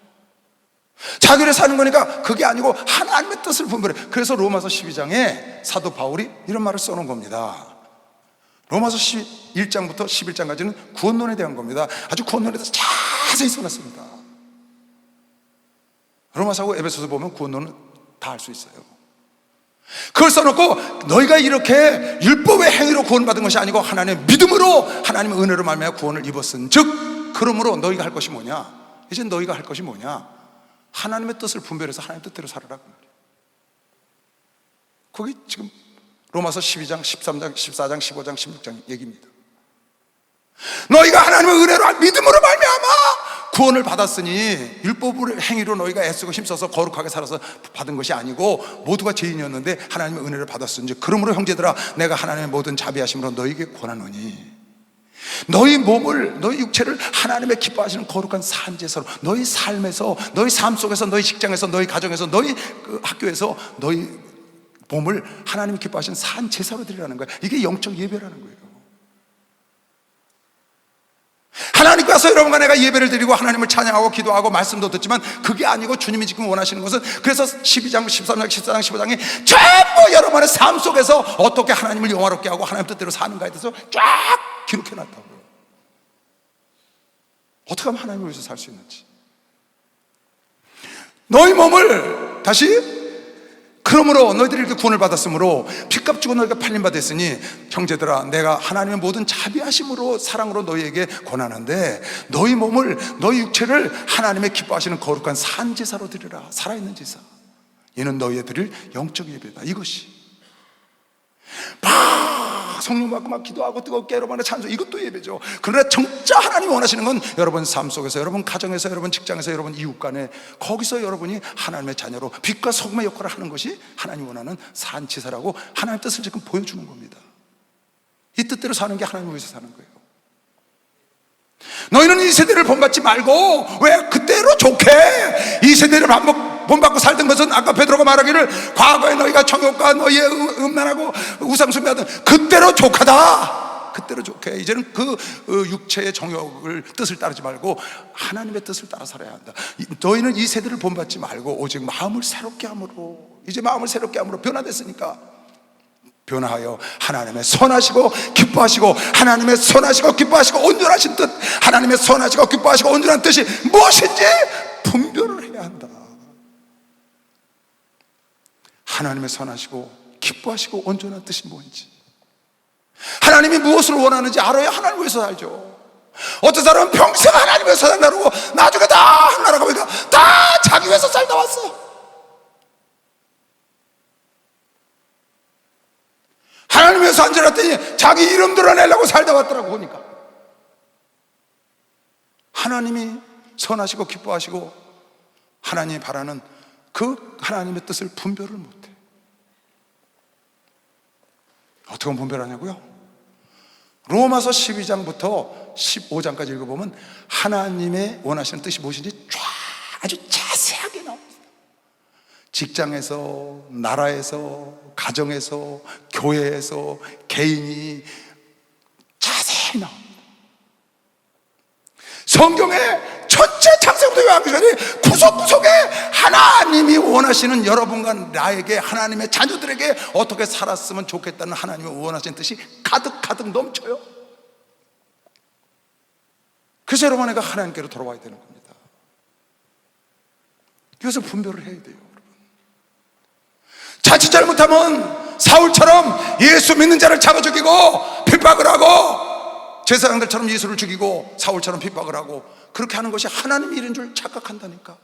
자기를 위해 사는 거니까 그게 아니고 하나님의 뜻을 분별해. 그래서 로마서 12장에 사도 바울이 이런 말을 써놓은 겁니다. 로마서 11장부터 11장까지는 구원론에 대한 겁니다. 아주 구원론에 대해서 자세히 써놨습니다. 로마서하고 에베소서 보면 구원론은 다 알 수 있어요. 그걸 써놓고, 너희가 이렇게 율법의 행위로 구원받은 것이 아니고 하나님의 믿음으로, 하나님의 은혜로 말미암아 구원을 입었은 즉, 그러므로 너희가 할 것이 뭐냐? 이제 너희가 할 것이 뭐냐? 하나님의 뜻을 분별해서 하나님의 뜻대로 살아라. 거기 지금 로마서 12장, 13장, 14장, 15장, 16장 얘기입니다. 너희가 하나님의 은혜로 믿음으로 말미암아 구원을 받았으니, 율법의 행위로 너희가 애쓰고 힘써서 거룩하게 살아서 받은 것이 아니고 모두가 죄인이었는데 하나님의 은혜를 받았으니, 그러므로 형제들아, 내가 하나님의 모든 자비하심으로 너희에게 권하노니, 너희 몸을, 너희 육체를 하나님의 기뻐하시는 거룩한 산제사로, 너희 삶에서, 너희 삶 속에서, 너희 직장에서, 너희 가정에서, 너희 학교에서 너희 몸을 하나님이 기뻐하시는 산제사로 드리라는 거예요. 이게 영적 예배라는 거예요. 하나님께 와서 여러분과 내가 예배를 드리고 하나님을 찬양하고 기도하고 말씀도 듣지만, 그게 아니고 주님이 지금 원하시는 것은, 그래서 12장, 13장, 14장, 15장이 전부 여러분의 삶 속에서 어떻게 하나님을 영화롭게 하고 하나님 뜻대로 사는가에 대해서 쫙 기록해놨다고요. 어떻게 하면 하나님을 위해서 살 수 있는지. 너희 몸을 다시, 그러므로 너희들이 이렇게 구원을 받았으므로 피값 주고 너희가 팔림받았으니, 형제들아, 내가 하나님의 모든 자비하심으로 사랑으로 너희에게 권하는데, 너희 몸을, 너희 육체를 하나님의 기뻐하시는 거룩한 산제사로 드리라. 살아있는 제사. 이는 너희의 드릴 영적 예배다. 이것이 성령 받고 막 기도하고 뜨겁게 여러분의 찬송, 이것도 예배죠. 그러나 진짜 하나님이 원하시는 건 여러분 삶 속에서, 여러분 가정에서, 여러분 직장에서, 여러분 이웃 간에, 거기서 여러분이 하나님의 자녀로 빛과 소금의 역할을 하는 것이 하나님이 원하는 산제사라고 하나님의 뜻을 지금 보여주는 겁니다. 이 뜻대로 사는 게 하나님을 위해서 사는 거예요. 너희는 이 세대를 본받지 말고, 왜 그때로 좋게 이 세대를 본받고 살던 것은, 아까 베드로가 말하기를, 과거에 너희가 정욕과 너희의 음란하고 우상숭배하던 그때로 족하다. 그때로 좋게, 이제는 그 육체의 정욕을 뜻을 따르지 말고 하나님의 뜻을 따라 살아야 한다. 너희는 이 세대를 본받지 말고 오직 마음을 새롭게 함으로, 이제 마음을 새롭게 함으로 변화됐으니까, 변화하여 하나님의 선하시고 기뻐하시고, 하나님의 선하시고 기뻐하시고 온전하신 뜻, 하나님의 선하시고 기뻐하시고 온전한 뜻이 무엇인지 분별을 해야 한다. 하나님의 선하시고 기뻐하시고 온전한 뜻이 뭔지, 하나님이 무엇을 원하는지 알아야 하나님을 위해서 살죠. 어떤 사람은 평생 하나님 위해서 산다 그러고 나중에 다 하나라고 보니까 다 자기 위해서 살다 왔어. 하나님 위해서 안 살았더니 자기 이름 드러내려고 살다 왔더라고. 보니까 하나님이 선하시고 기뻐하시고 하나님이 바라는 그 하나님의 뜻을 분별을 못해. 어떻게 분별하냐고요? 로마서 12장부터 15장까지 읽어보면 하나님의 원하시는 뜻이 무엇인지 아주 자세하게 나옵니다. 직장에서, 나라에서, 가정에서, 교회에서, 개인이 자세히 나옵니다. 성경의 전체 창세부터 요한계시까지 구석구석에 하나님이 원하시는 여러분과 나에게, 하나님의 자녀들에게 어떻게 살았으면 좋겠다는 하나님의 원하시는 뜻이 가득가득 넘쳐요. 그래서 여러분, 내가 하나님께로 돌아와야 되는 겁니다. 그래서 분별을 해야 돼요. 자칫 잘못하면 사울처럼 예수 믿는 자를 잡아 죽이고 핍박을 하고, 제사장들처럼 예수를 죽이고 사울처럼 핍박을 하고, 그렇게 하는 것이 하나님의 일인 줄 착각한다니까.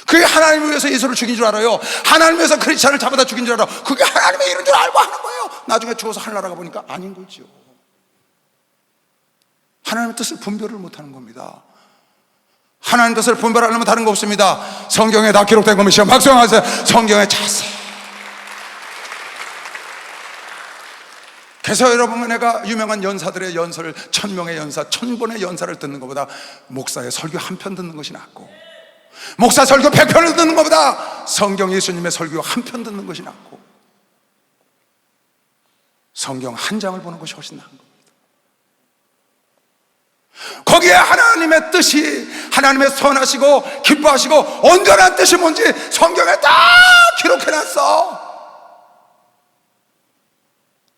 그게 하나님을 위해서 예수를 죽인 줄 알아요. 하나님을 위해서 크리스찬을 잡아다 죽인 줄 알아. 그게 하나님의 일인 줄 알고 하는 거예요. 나중에 죽어서 하늘나라가 보니까 아닌 거죠. 하나님의 뜻을 분별을 못하는 겁니다. 하나님의 뜻을 분별하려면 다른 거 없습니다. 성경에 다 기록된 겁니다. 박수하세요. 성경에 자세히. 그래서 여러분, 내가 유명한 연사들의 연설, 1000명의 연사, 1000번의 연사를 듣는 것보다 목사의 설교 한 편 듣는 것이 낫고, 목사 설교 100편을 듣는 것보다 성경 예수님의 설교 한 편 듣는 것이 낫고, 성경 한 장을 보는 것이 훨씬 나은 겁니다. 거기에 하나님의 뜻이, 하나님의 선하시고 기뻐하시고 온전한 뜻이 뭔지 성경에 다 기록해놨어.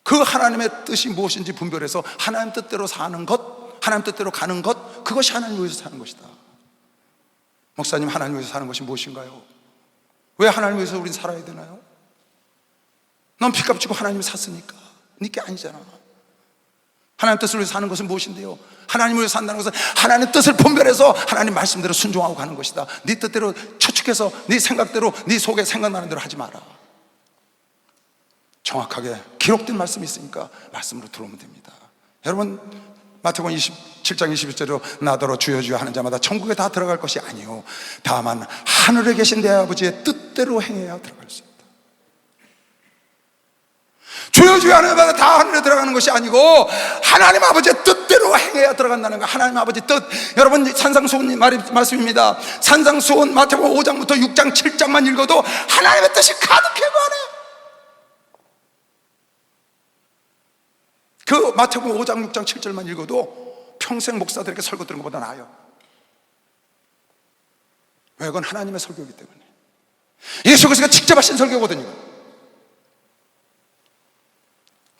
그 하나님의 뜻이 무엇인지 분별해서 하나님 뜻대로 사는 것, 하나님 뜻대로 가는 것, 그것이 하나님 위해서 사는 것이다. 목사님, 하나님 위해서 사는 것이 무엇인가요? 왜 하나님 위해서 우린 살아야 되나요? 넌 피값 주고 하나님이 샀으니까. 네게 아니잖아. 하나님 뜻을 위해서 사는 것은 무엇인데요? 하나님을 위해서 산다는 것은 하나님의 뜻을 분별해서 하나님 말씀대로 순종하고 가는 것이다. 네 뜻대로 추측해서 네 생각대로, 네 속에 생각나는 대로 하지 마라. 정확하게 기록된 말씀이 있으니까 말씀으로 들어오면 됩니다. 여러분, 마태복음 27장 21절로 나더러 주여 주여 하는 자마다 천국에 다 들어갈 것이 아니요 다만 하늘에 계신 내 아버지의 뜻대로 행해야 들어갈 수 있다. 주여 주여 하는 자마다 다 하늘에 들어가는 것이 아니고 하나님 아버지의 뜻대로 행해야 들어간다는 거. 하나님 아버지 뜻, 여러분, 산상수훈 말씀입니다. 산상수훈 마태복음 5장부터 6장 7장만 읽어도 하나님의 뜻이 가득해 그 안에. 그 마태복음 5장 6장 7절만 읽어도 평생 목사들에게 설교 들은 것보다 나아요. 왜? 그건 하나님의 설교이기 때문에. 예수 그리스도가 직접 하신 설교거든요.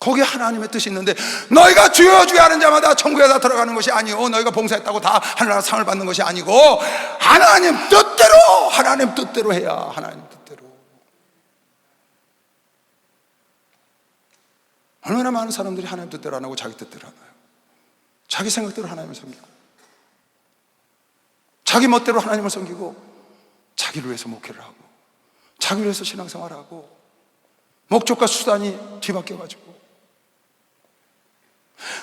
거기에 하나님의 뜻이 있는데, 너희가 주여 주여 하는 자마다 천국에 다 들어가는 것이 아니고, 너희가 봉사했다고 다 하늘나라 상을 받는 것이 아니고, 하나님 뜻대로, 하나님 뜻대로 해야. 하나님 뜻대로. 얼마나 많은 사람들이 하나님 뜻대로 안 하고 자기 뜻대로 하나요? 자기 생각대로 하나님을 섬기고, 자기 멋대로 하나님을 섬기고, 자기를 위해서 목회를 하고, 자기를 위해서 신앙생활을 하고, 목적과 수단이 뒤바뀌어가지고,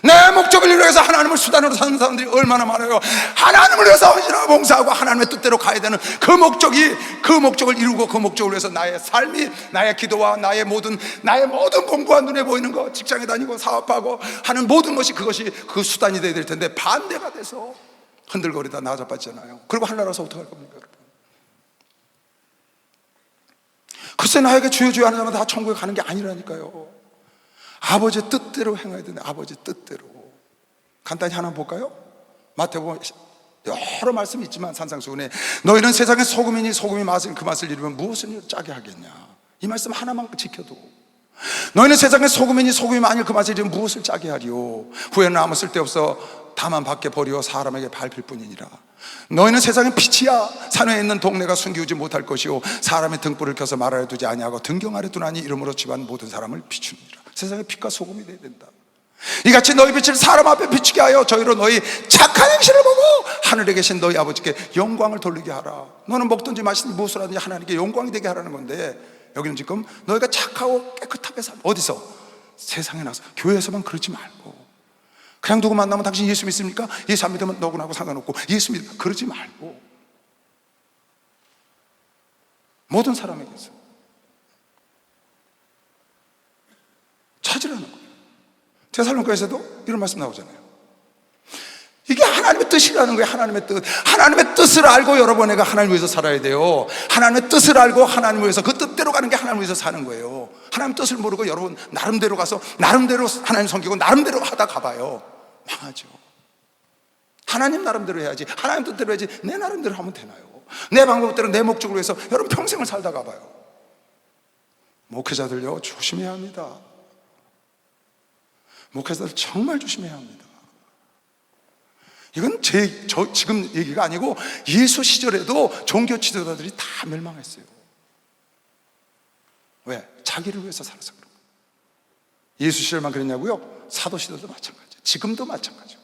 내 목적을 이루어서 하나님을 수단으로 사는 사람들이 얼마나 많아요. 하나님을 위해서 헌신하고 봉사하고 하나님의 뜻대로 가야 되는 그 목적을 이루고, 그 목적을 위해서 나의 삶이, 나의 기도와 나의 모든 공부와 눈에 보이는 것, 직장에 다니고 사업하고 하는 모든 것이, 그것이 그 수단이 되어야 될 텐데 반대가 돼서 흔들거리다 나자빠지잖아요. 그리고 하늘나라에서 어떻게 할 겁니까, 여러분? 글쎄, 나에게 주여 주여 하는 자마다 다 천국에 가는 게 아니라니까요. 아버지의 뜻대로 행해야 되는데, 아버지의 뜻대로. 간단히 하나 볼까요? 마태복음 여러 말씀이 있지만 산상수훈에 너희는 세상의 소금이니 소금이 그 맛을 잃으면 무엇을 짜게 하겠냐. 이 말씀 하나만 지켜도 너희는 세상의 소금이니 소금이 만일 그 맛을 잃으면 무엇을 짜게 하리요? 후에는 아무 쓸데없어 다만 밖에 버리어 사람에게 밟힐 뿐이니라. 너희는 세상의 빛이야. 산에 있는 동네가 숨기우지 못할 것이요 사람의 등불을 켜서 말 아래 두지 아니하고 등경 아래 두나니 이름으로 집안 모든 사람을 비추니라. 세상의 빛과 소금이 되어야 된다. 이같이 너희 빛을 사람 앞에 비추게 하여 저희로 너희 착한 행실을 보고 하늘에 계신 너희 아버지께 영광을 돌리게 하라. 너는 먹든지 마시든지 무엇을 하든지 하나님께 영광이 되게 하라는 건데, 여기는 지금 너희가 착하고 깨끗하게 살, 어디서? 세상에 나서, 교회에서만 그러지 말고, 그냥 누구 만나면 당신 예수 믿습니까? 예수 안 믿으면 너구나하고 상관없고, 예수 믿으면 그러지 말고 모든 사람에게서 찾으라는 거예요. 데살로니가에서도 이런 말씀 나오잖아요. 이게 하나님의 뜻이라는 거예요. 하나님의 뜻. 하나님의 뜻을 알고 여러분 내가 하나님을 위해서 살아야 돼요. 하나님의 뜻을 알고 하나님을 위해서 그 뜻대로 가는 게 하나님을 위해서 사는 거예요. 하나님 뜻을 모르고 여러분 나름대로 가서 나름대로 하나님 섬기고 나름대로 하다 가봐요. 망하죠. 하나님 나름대로 해야지, 하나님 뜻대로 해야지. 내 나름대로 하면 되나요? 내 방법대로 내 목적으로 해서 여러분 평생을 살다 가봐요. 목회자들요, 조심해야 합니다. 목회자들 정말 조심해야 합니다. 이건 지금 얘기가 아니고 예수 시절에도 종교 지도자들이 다 멸망했어요. 왜? 자기를 위해서 살아서 그런 거예요. 예수 시절만 그랬냐고요? 사도 시절도 마찬가지예요. 지금도 마찬가지예요.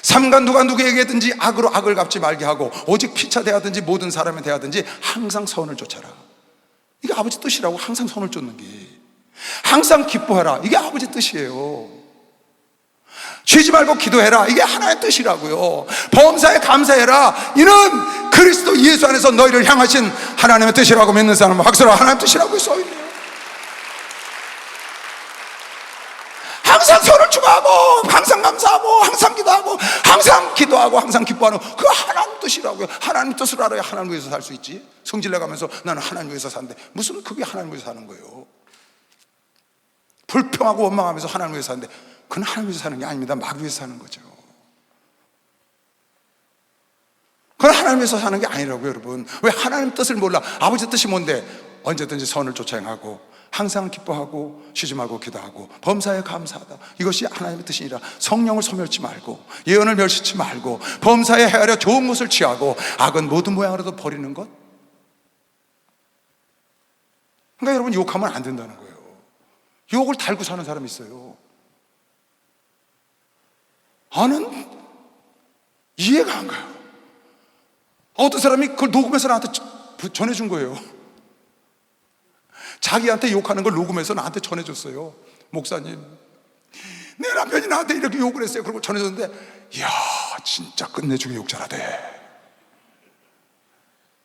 삼가 누가 누구에게든지 악으로 악을 갚지 말게 하고 오직 피차 대하든지 모든 사람에 대하든지 항상 선을 쫓아라. 이게 아버지 뜻이라고. 항상 선을 쫓는 게, 항상 기뻐해라, 이게 아버지 뜻이에요. 쉬지 말고 기도해라, 이게 하나의 뜻이라고요. 범사에 감사해라, 이는 그리스도 예수 안에서 너희를 향하신 하나님의 뜻이라고 믿는 사람은 박수로 하나님의 뜻이라고 써있네요. 항상 선을 추구하고 항상 감사하고 항상 기도하고 항상 기도하고 항상 기뻐하는 그 하나님 뜻이라고요. 하나님 뜻을 알아야 하나님 위해서 살 수 있지. 성질내 가면서 나는 하나님 위해서 사는데 무슨 그게 하나님 위해서 사는 거예요? 불평하고 원망하면서 하나님 위해서 사는데 그건 하나님 위해서 사는 게 아닙니다. 마귀 위해서 사는 거죠. 그건 하나님 위해서 사는 게 아니라고요, 여러분. 왜? 하나님 뜻을 몰라. 아버지 뜻이 뭔데? 언제든지 선을 쫓아 행하고 항상 기뻐하고 쉬지 말고 기도하고 범사에 감사하다. 이것이 하나님의 뜻이니라. 성령을 소멸치 말고 예언을 멸시치 말고 범사에 헤아려 좋은 것을 취하고 악은 모든 모양으로도 버리는 것. 그러니까 여러분, 욕하면 안 된다는 거예요. 욕을 달고 사는 사람이 있어요. 나는 이해가 안 가요. 어떤 사람이 그걸 녹음해서 나한테 전해준 거예요. 자기한테 욕하는 걸 녹음해서 나한테 전해줬어요. 목사님, 내 남편이 나한테 이렇게 욕을 했어요. 그리고 전해줬는데, 이야, 진짜 끝내주게 욕 잘하대.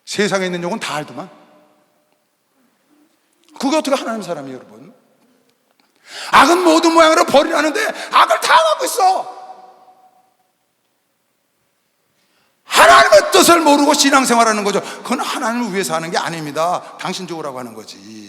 세상에 있는 욕은 다 알더만. 그게 어떻게 하나님 사람이에요, 여러분? 악은 모든 모양으로 버리라는데 악을 다 하고 있어. 하나님의 뜻을 모르고 신앙생활하는 거죠. 그건 하나님을 위해서 하는 게 아닙니다. 당신 좋으라고 하는 거지.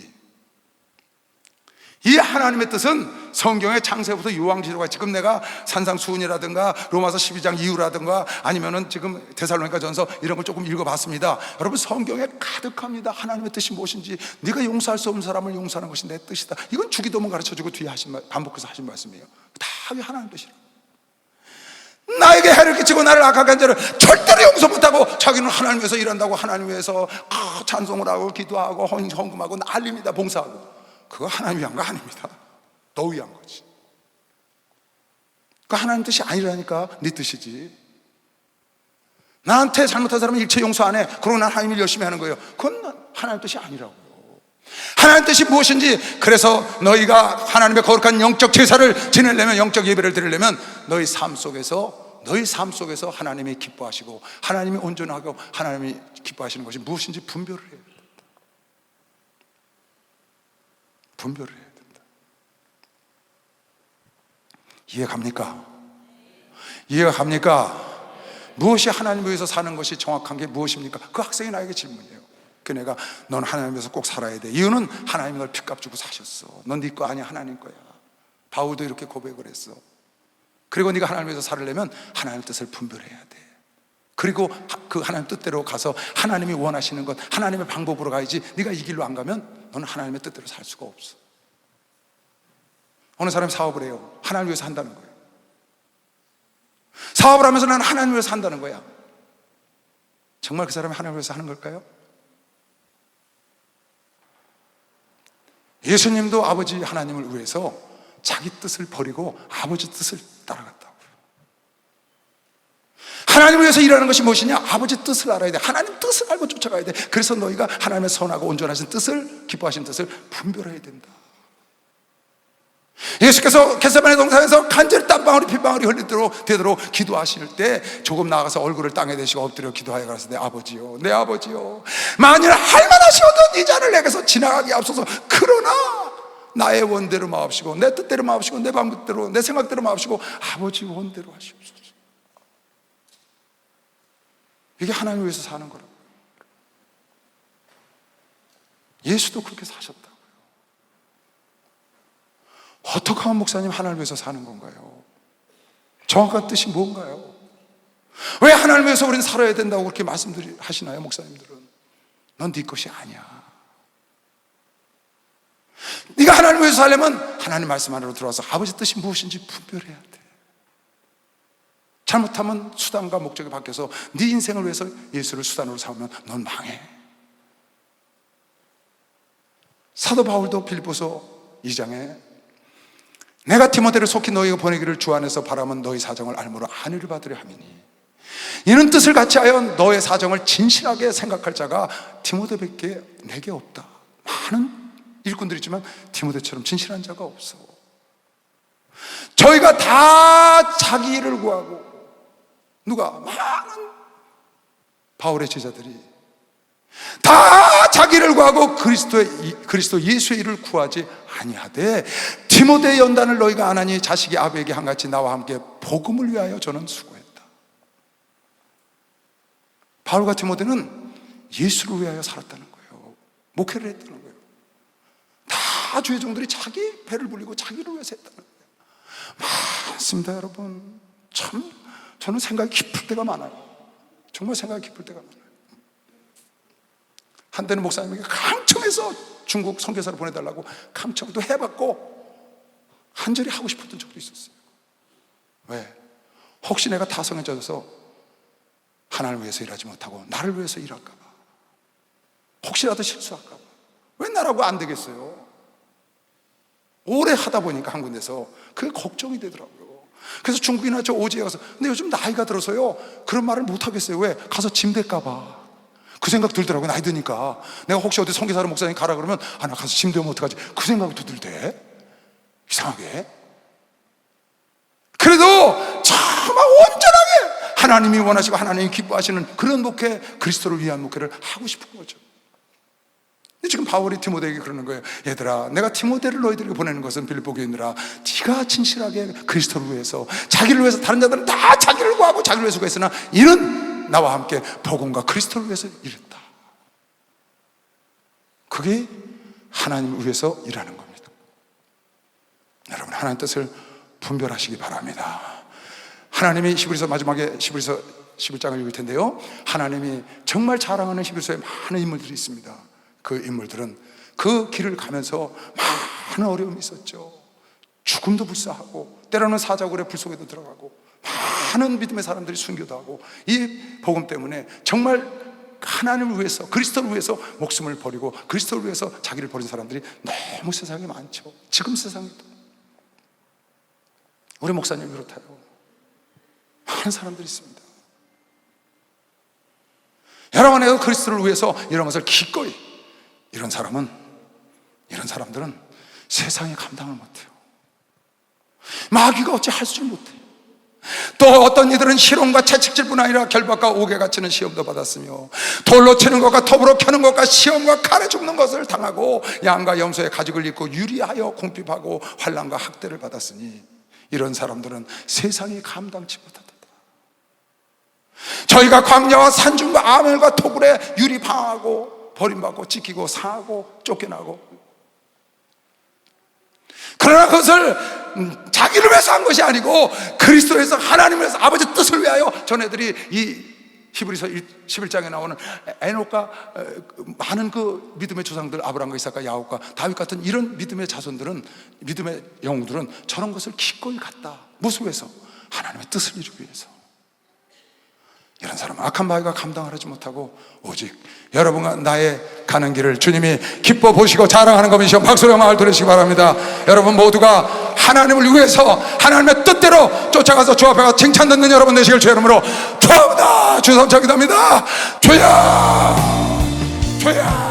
이 하나님의 뜻은 성경의 창세부터 요한계시록과 지금 내가 산상수훈이라든가 로마서 12장 이후라든가 아니면은 지금 데살로니가 전서 이런 걸 조금 읽어봤습니다. 여러분, 성경에 가득합니다. 하나님의 뜻이 무엇인지. 네가 용서할 수 없는 사람을 용서하는 것이 내 뜻이다. 이건 주기도문 가르쳐주고 뒤에 반복해서 하신 말씀이에요. 다 하나님 뜻이라. 나에게 해를 끼치고 나를 악하게 한 자를 절대로 용서 못하고 자기는 하나님 위해서 일한다고 하나님 위해서 찬송을 하고 기도하고 헌금하고 난립니다. 봉사하고. 그거 하나님 위한 거 아닙니다. 너 위한 거지. 그거 하나님 뜻이 아니라니까. 네 뜻이지. 나한테 잘못한 사람은 일체 용서 안 해. 그러고 난 하나님 일 열심히 하는 거예요. 그건 하나님 뜻이 아니라고요. 하나님 뜻이 무엇인지. 그래서 너희가 하나님의 거룩한 영적 제사를 지내려면, 영적 예배를 드리려면 너희 삶 속에서 하나님이 기뻐하시고 하나님이 온전하고 하나님이 기뻐하시는 것이 무엇인지 분별을 해야 됩니다. 분별을 해야 됩니다. 이해가 갑니까? 이해가 갑니까? 무엇이 하나님 위해서 사는 것이 정확한 게 무엇입니까? 그 학생이 나에게 질문이에요. 그 내가, 넌 하나님 위해서 꼭 살아야 돼. 이유는 하나님이 널 핏값 주고 사셨어. 넌 네 거 아니야, 하나님 거야. 바울도 이렇게 고백을 했어. 그리고 네가 하나님 위해서 살려면 하나님의 뜻을 분별해야 돼. 그리고 그 하나님 뜻대로 가서 하나님이 원하시는 것, 하나님의 방법으로 가야지. 네가 이 길로 안 가면 너는 하나님의 뜻대로 살 수가 없어. 어느 사람이 사업을 해요. 하나님을 위해서 한다는 거예요. 사업을 하면서 나는 하나님을 위해서 한다는 거야. 정말 그 사람이 하나님을 위해서 하는 걸까요? 예수님도 아버지 하나님을 위해서 자기 뜻을 버리고 아버지 뜻을 따라갔다고요. 하나님을 위해서 일하는 것이 무엇이냐? 아버지 뜻을 알아야 돼. 하나님 뜻을 알고 쫓아가야 돼. 그래서 너희가 하나님의 선하고 온전하신 뜻을, 기뻐하신 뜻을 분별해야 된다. 예수께서 겟세마네 동산에서 간절히 땀방울이 핏방울이 되도록 기도하실 때 조금 나아가서 얼굴을 땅에 대시고 엎드려 기도하여 가서 내 아버지요, 내 아버지요, 만일 할만하시거든 이 잔을 내게서 지나가게 앞서서 그러나 나의 원대로 마옵시고 내 뜻대로 마옵시고 내 방법대로 내 생각대로 마옵시고 아버지 원대로 하시옵소서. 이게 하나님을 위해서 사는 거라고. 예수도 그렇게 사셨다고요. 어떻게 하면 목사님 하나님을 위해서 사는 건가요? 정확한 뜻이 뭔가요? 왜 하나님을 위해서 우리는 살아야 된다고 그렇게 하시나요, 목사님들은? 넌 네 것이 아니야. 네가 하나님을 위해서 살려면 하나님 말씀 안으로 들어와서 아버지 뜻이 무엇인지 분별해야 돼. 잘못하면 수단과 목적이 바뀌어서 네 인생을 위해서 예수를 수단으로 삼으면 넌 망해. 사도 바울도 빌립보서 2장에 내가 디모데를 속히 너희가 보내기를 주 안에서 바라면 너희 사정을 알므로 안위를 받으려 함이니 이는 뜻을 같이 하여 너의 사정을 진실하게 생각할 자가 디모데밖에 내게 없다. 많은 일꾼들이 있지만 디모데처럼 진실한 자가 없어. 저희가 다 자기 일을 구하고 누가 많은 바울의 제자들이 다 자기를 구하고 그리스도 예수의 일을 구하지 아니하되 디모데의 연단을 너희가 안 하니 자식이 아버에게 한같이 나와 함께 복음을 위하여 저는 수고했다. 바울과 디모데는 예수를 위하여 살았다는 거예요. 목회를 했다는 거예요. 다 주의 종들이 자기 배를 불리고 자기를 위해서 했다는 거예요. 많습니다, 여러분. 참 저는 생각이 깊을 때가 많아요. 정말 생각이 깊을 때가 많아요. 한때는 목사님에게 강청해서 중국 선교사를 보내달라고 강청도 해봤고 간절히 하고 싶었던 적도 있었어요. 왜? 혹시 내가 타성에 젖어서 하나님을 위해서 일하지 못하고 나를 위해서 일할까 봐, 혹시라도 실수할까 봐. 왜 나라고 안 되겠어요? 오래 하다 보니까 한 군데서 그게 걱정이 되더라고요. 그래서 중국이나 저 오지에 가서 근데 요즘 나이가 들어서요 그런 말을 못 하겠어요. 왜? 가서 짐 될까 봐. 그 생각 들더라고요. 나이 드니까 내가 혹시 어디 선교사로 목사님 가라 그러면 나 가서 짐 되면 어떡하지? 그 생각도 들대. 이상하게. 그래도 정말 온전하게 하나님이 원하시고 하나님이 기뻐하시는 그런 목회, 그리스도를 위한 목회를 하고 싶은 거죠. 근데 지금 바울이 디모데에게 그러는 거예요. 얘들아, 내가 디모데를 너희들에게 보내는 것은 빌립보 교인들아, 네가 진실하게 그리스도를 위해서, 자기를 위해서, 다른 자들은 다 자기를 구하고 자기를 위해서 구했으나 이는 나와 함께 복음과 그리스도를 위해서 일했다. 그게 하나님을 위해서 일하는 겁니다. 여러분, 하나님 뜻을 분별하시기 바랍니다. 하나님이 히브리서 마지막에 히브리서 11장을 읽을 텐데요, 하나님이 정말 자랑하는 히브리서에 많은 인물들이 있습니다. 그 인물들은 그 길을 가면서 많은 어려움이 있었죠. 죽음도 불사하고 때로는 사자굴의 불 속에도 들어가고 많은 믿음의 사람들이 순교도 하고 이 복음 때문에 정말 하나님을 위해서, 그리스도를 위해서 목숨을 버리고 그리스도를 위해서 자기를 버린 사람들이 너무 세상에 많죠. 지금 세상에도 우리 목사님 그렇다요. 많은 사람들이 있습니다. 여러분의 그리스도를 위해서 이런 것을 기꺼이, 이런 사람들은 세상에 감당을 못해요. 마귀가 어찌 할 줄 못해. 또 어떤 이들은 실험과 채찍질뿐 아니라 결박과 옥에 갇히는 시험도 받았으며 돌로 치는 것과 톱으로 켜는 것과 시험과 칼에 죽는 것을 당하고 양과 염소의 가죽을 입고 유리하여 궁핍하고 환난과 학대를 받았으니 이런 사람들은 세상이 감당치 못하다. 저희가 광야와 산중과 아멜과 토굴에 유리방하고 버림받고 찢기고 상하고 쫓겨나고, 그러나 그것을 자기를 위해서 한 것이 아니고 그리스도에서 하나님을 위해서 아버지 뜻을 위하여 전애들이 이 히브리서 11장에 나오는 에녹과 많은 그 믿음의 조상들, 아브라함과 이삭과 야곱과 다윗 같은 이런 믿음의 자손들은, 믿음의 영웅들은 저런 것을 기꺼이 갔다. 무엇을 위해서? 하나님의 뜻을 이루기 위해서. 이런 사람은 악한 마귀가 감당하지 못하고 오직 여러분과 나의 가는 길을 주님이 기뻐 보시고 자랑하는 것이시여 박수로 영광을 돌리시기 바랍니다. 여러분 모두가 하나님을 위해서 하나님의 뜻대로 쫓아가서 주 앞에 칭찬 듣는 여러분 되시길 주의 이름으로 축원합니다. 주 성찬 기도합니다. 주여, 주여.